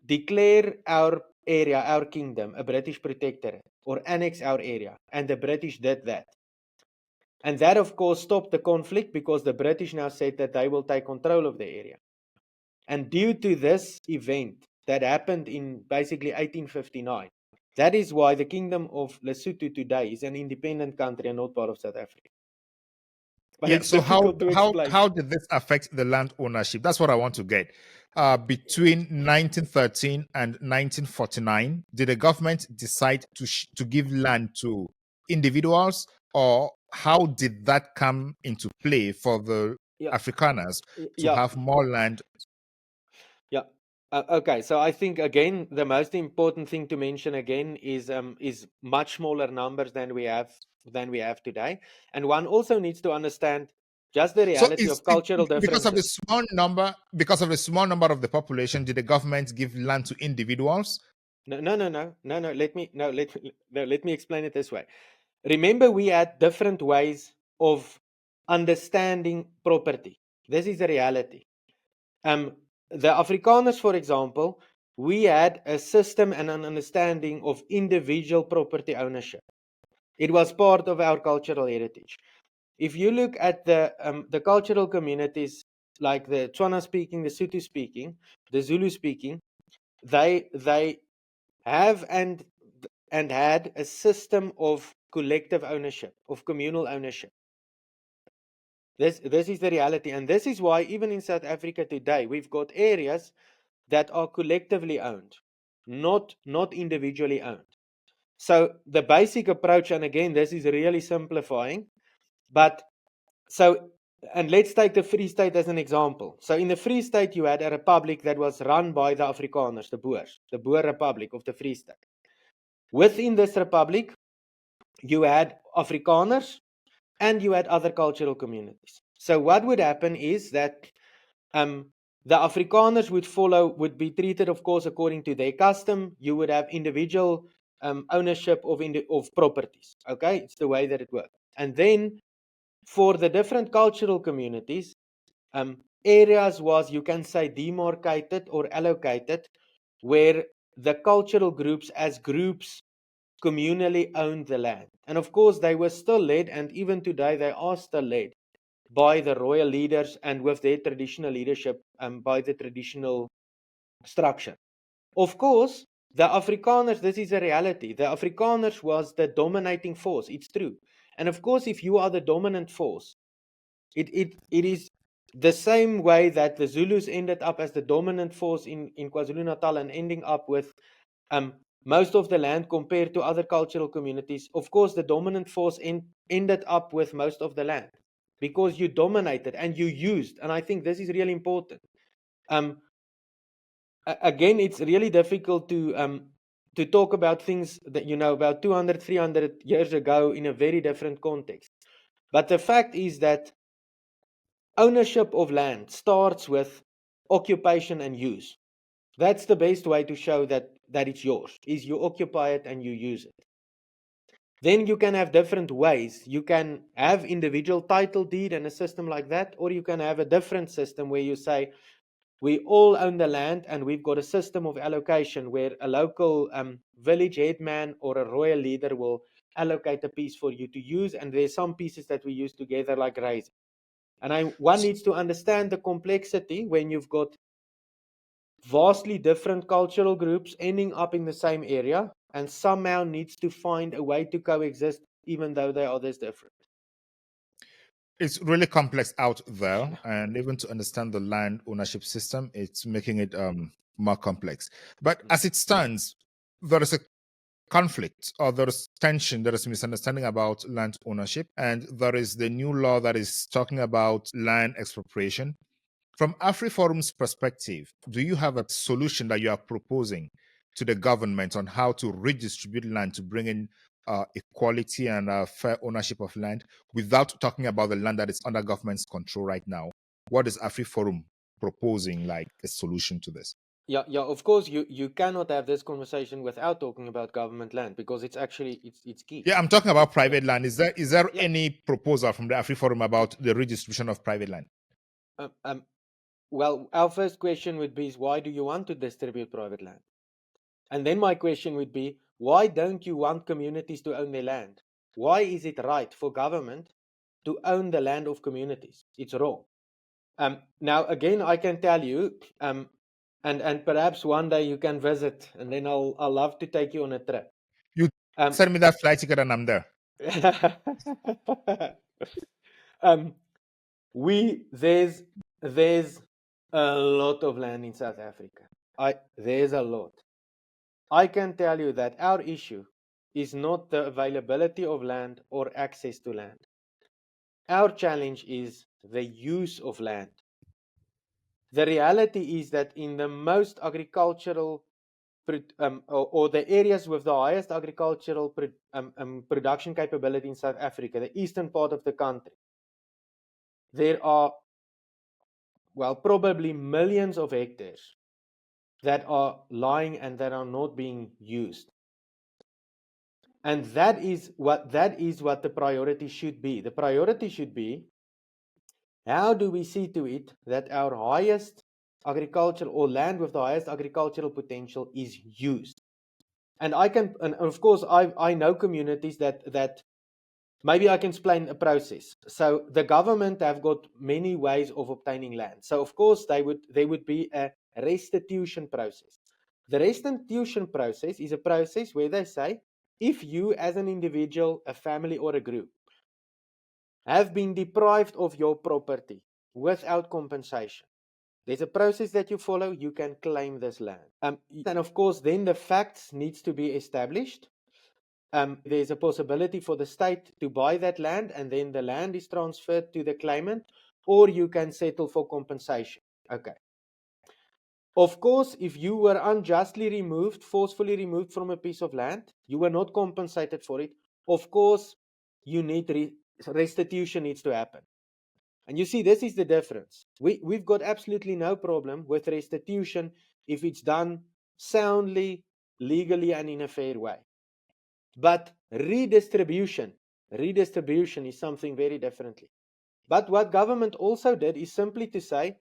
S1: declare our area, our kingdom, a British protectorate, or annex our area. And the British did that. And that, of course, stopped the conflict, because the British now said that they will take control of the area. And due to this event that happened in basically 1859, that is why the Kingdom of Lesotho today is an independent country and not part of South Africa. But
S2: Yeah,
S1: it's
S2: so
S1: difficult to explain.
S2: How did this affect the land ownership? That's what I want to get. Between 1913 and 1949, did the government decide to give land to individuals, or how did that come into play for the Afrikaners to have more land?
S1: Yeah. Okay, so I think, again, the most important thing to mention again is much smaller numbers than we have today, and one also needs to understand just the reality of cultural differences.
S2: Because of the small number of the population, did the government give land to individuals?
S1: No. Let me explain it this way. Remember, we had different ways of understanding property. This is the reality. The Afrikaners, for example, we had a system and an understanding of individual property ownership. It was part of our cultural heritage. If you look at the cultural communities, like the Tswana-speaking, the Sotho-speaking, the Zulu-speaking, they have and had a system of collective ownership, of communal ownership. This is the reality, and this is why even in South Africa today, we've got areas that are collectively owned, not individually owned. So the basic approach, and again, this is really simplifying, but and let's take the Free State as an example. So in the Free State, you had a republic that was run by the Afrikaners, the Boers, the Boer Republic of the Free State. Within this republic, you had Afrikaners, and you had other cultural communities. So what would happen is that the Afrikaners would be treated, of course, according to their custom. You would have individual ownership of properties. Okay, it's the way that it works. And then for the different cultural communities, areas was, you can say, demarcated or allocated, where the cultural groups as groups communally owned the land. And of course, they were still led, and even today they are still led by the royal leaders and with their traditional leadership by the traditional structure. Of course, the Afrikaners, this is a reality. The Afrikaners was the dominating force. It's true. And of course, if you are the dominant force, it is the same way that the Zulus ended up as the dominant force in KwaZulu-Natal and ending up with most of the land compared to other cultural communities. Of course, the dominant force ended up with most of the land because you dominated and you used. And I think this is really important. Again, it's really difficult to talk about things that, about 200, 300 years ago in a very different context. But the fact is that ownership of land starts with occupation and use. That's the best way to show that it's yours, is you occupy it and you use it. Then you can have different ways. You can have individual title deed and a system like that, or you can have a different system where you say, we all own the land and we've got a system of allocation where a local village headman or a royal leader will allocate a piece for you to use, and there's some pieces that we use together like grazing. And one needs to understand the complexity when you've got vastly different cultural groups ending up in the same area and somehow needs to find a way to coexist even though they are this different.
S2: It's really complex out there, and even to understand the land ownership system, it's making it more complex. But as it stands, there is a conflict, or there is tension, there is misunderstanding about land ownership, and there is the new law that is talking about land expropriation. From AfriForum's perspective, do you have a solution that you are proposing to the government on how to redistribute land to bring in equality and fair ownership of land without talking about the land that is under government's control right now? What is AfriForum proposing, like a solution to this?
S1: Yeah, of course, you cannot have this conversation without talking about government land because it's actually it's key.
S2: Yeah, I'm talking about private land. Is there any proposal from the AfriForum about the redistribution of private land?
S1: Well, our first question would be, why do you want to distribute private land? And then my question would be, why don't you want communities to own their land? Why is it right for government to own the land of communities? It's wrong. Now, again, I can tell you, and perhaps one day you can visit, and then I'll love to take you on a trip.
S2: You send me that flight ticket and I'm there.
S1: There's a lot of land in South Africa. There's a lot. I can tell you that our issue is not the availability of land or access to land. Our challenge is the use of land. The reality is that in the most agricultural or the areas with the highest agricultural production capability in South Africa, the eastern part of the country, there are, well, probably millions of hectares that are lying and that are not being used. And that is what the priority should be. The priority should be, how do we see to it that our highest agricultural or land with the highest agricultural potential is used? And of course, I know communities that maybe I can explain a process. So the government have got many ways of obtaining land. So of course, there would be a restitution process. The restitution process is a process where they say, if you as an individual, a family or a group have been deprived of your property without compensation, there's a process that you follow, you can claim this land. And of course, then the facts needs to be established. There's a possibility for the state to buy that land, and then the land is transferred to the claimant, or you can settle for compensation. Okay. Of course, if you were unjustly removed, forcefully removed from a piece of land, you were not compensated for it, of course, you need restitution needs to happen. And you see, this is the difference. We've got absolutely no problem with restitution if it's done soundly, legally, and in a fair way. But redistribution is something very differently. But what government also did is simply to say,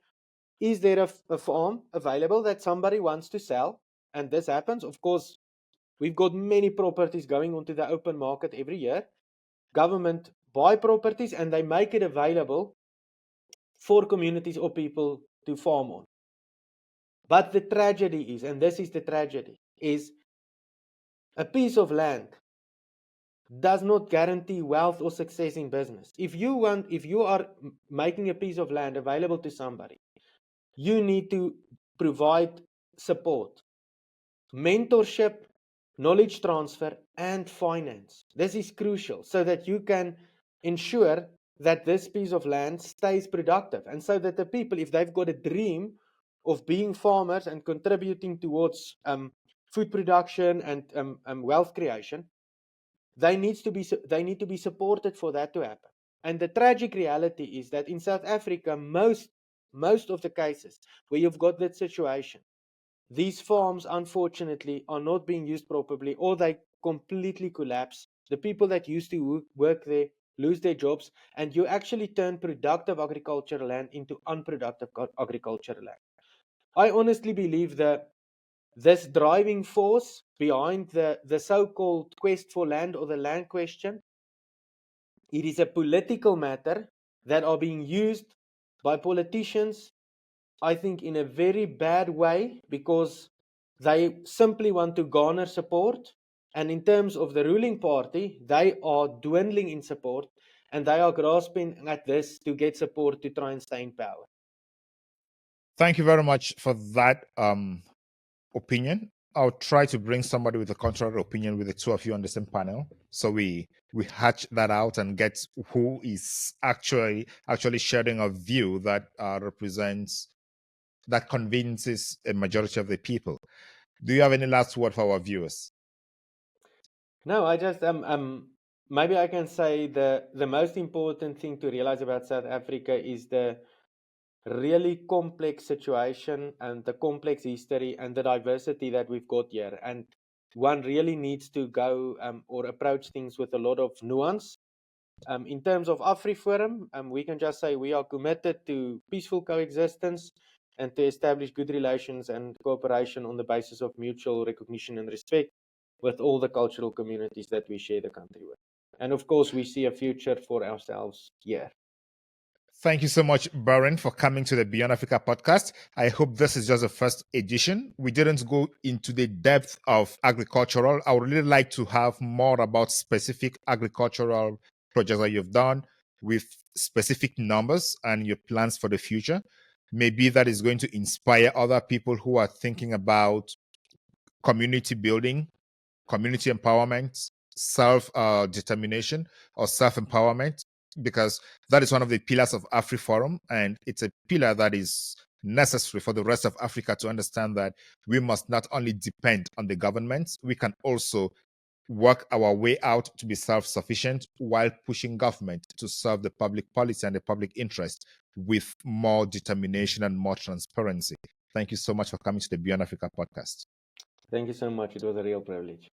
S1: is there a farm available that somebody wants to sell? And this happens. Of course, we've got many properties going onto the open market every year. Government buy properties and they make it available for communities or people to farm on. But the tragedy is, and this is the tragedy, is a piece of land does not guarantee wealth or success in business. If you are making a piece of land available to somebody, you need to provide support, mentorship, knowledge transfer, and finance. This is crucial so that you can ensure that this piece of land stays productive, and so that the people, if they've got a dream of being farmers and contributing towards food production and wealth creation, they need to be supported for that to happen. And the tragic reality is that in South Africa, most of the cases where you've got that situation, these farms, unfortunately, are not being used properly, or they completely collapse. The people that used to work there lose their jobs, and you actually turn productive agricultural land into unproductive agricultural land. I honestly believe that this driving force behind the so-called quest for land, or the land question, it is a political matter that are being used by politicians, I think, in a very bad way, because they simply want to garner support. And in terms of the ruling party, they are dwindling in support, and they are grasping at this to get support to try and stay in power.
S2: Thank you very much for that opinion. I'll try to bring somebody with a contrary opinion with the two of you on the same panel, so we hatch that out and get who is actually sharing a view that convinces a majority of the people. Do you have any last word for our viewers?
S1: No, I just maybe I can say the most important thing to realize about South Africa is the really complex situation and the complex history and the diversity that we've got here. And one really needs to go or approach things with a lot of nuance. In terms of AfriForum, we can just say we are committed to peaceful coexistence and to establish good relations and cooperation on the basis of mutual recognition and respect with all the cultural communities that we share the country with. And of course, we see a future for ourselves here.
S2: Thank you so much, Barend, for coming to the Beyond Africa podcast. I hope this is just the first edition. We didn't go into the depth of agricultural. I would really like to have more about specific agricultural projects that you've done with specific numbers and your plans for the future. Maybe that is going to inspire other people who are thinking about community building, community empowerment, self-determination, or self-empowerment, because that is one of the pillars of AfriForum, and it's a pillar that is necessary for the rest of Africa to understand that we must not only depend on the government, we can also work our way out to be self-sufficient while pushing government to serve the public policy and the public interest with more determination and more transparency. Thank you so much for coming to the Beyond Africa podcast.
S1: Thank you so much. It was a real privilege.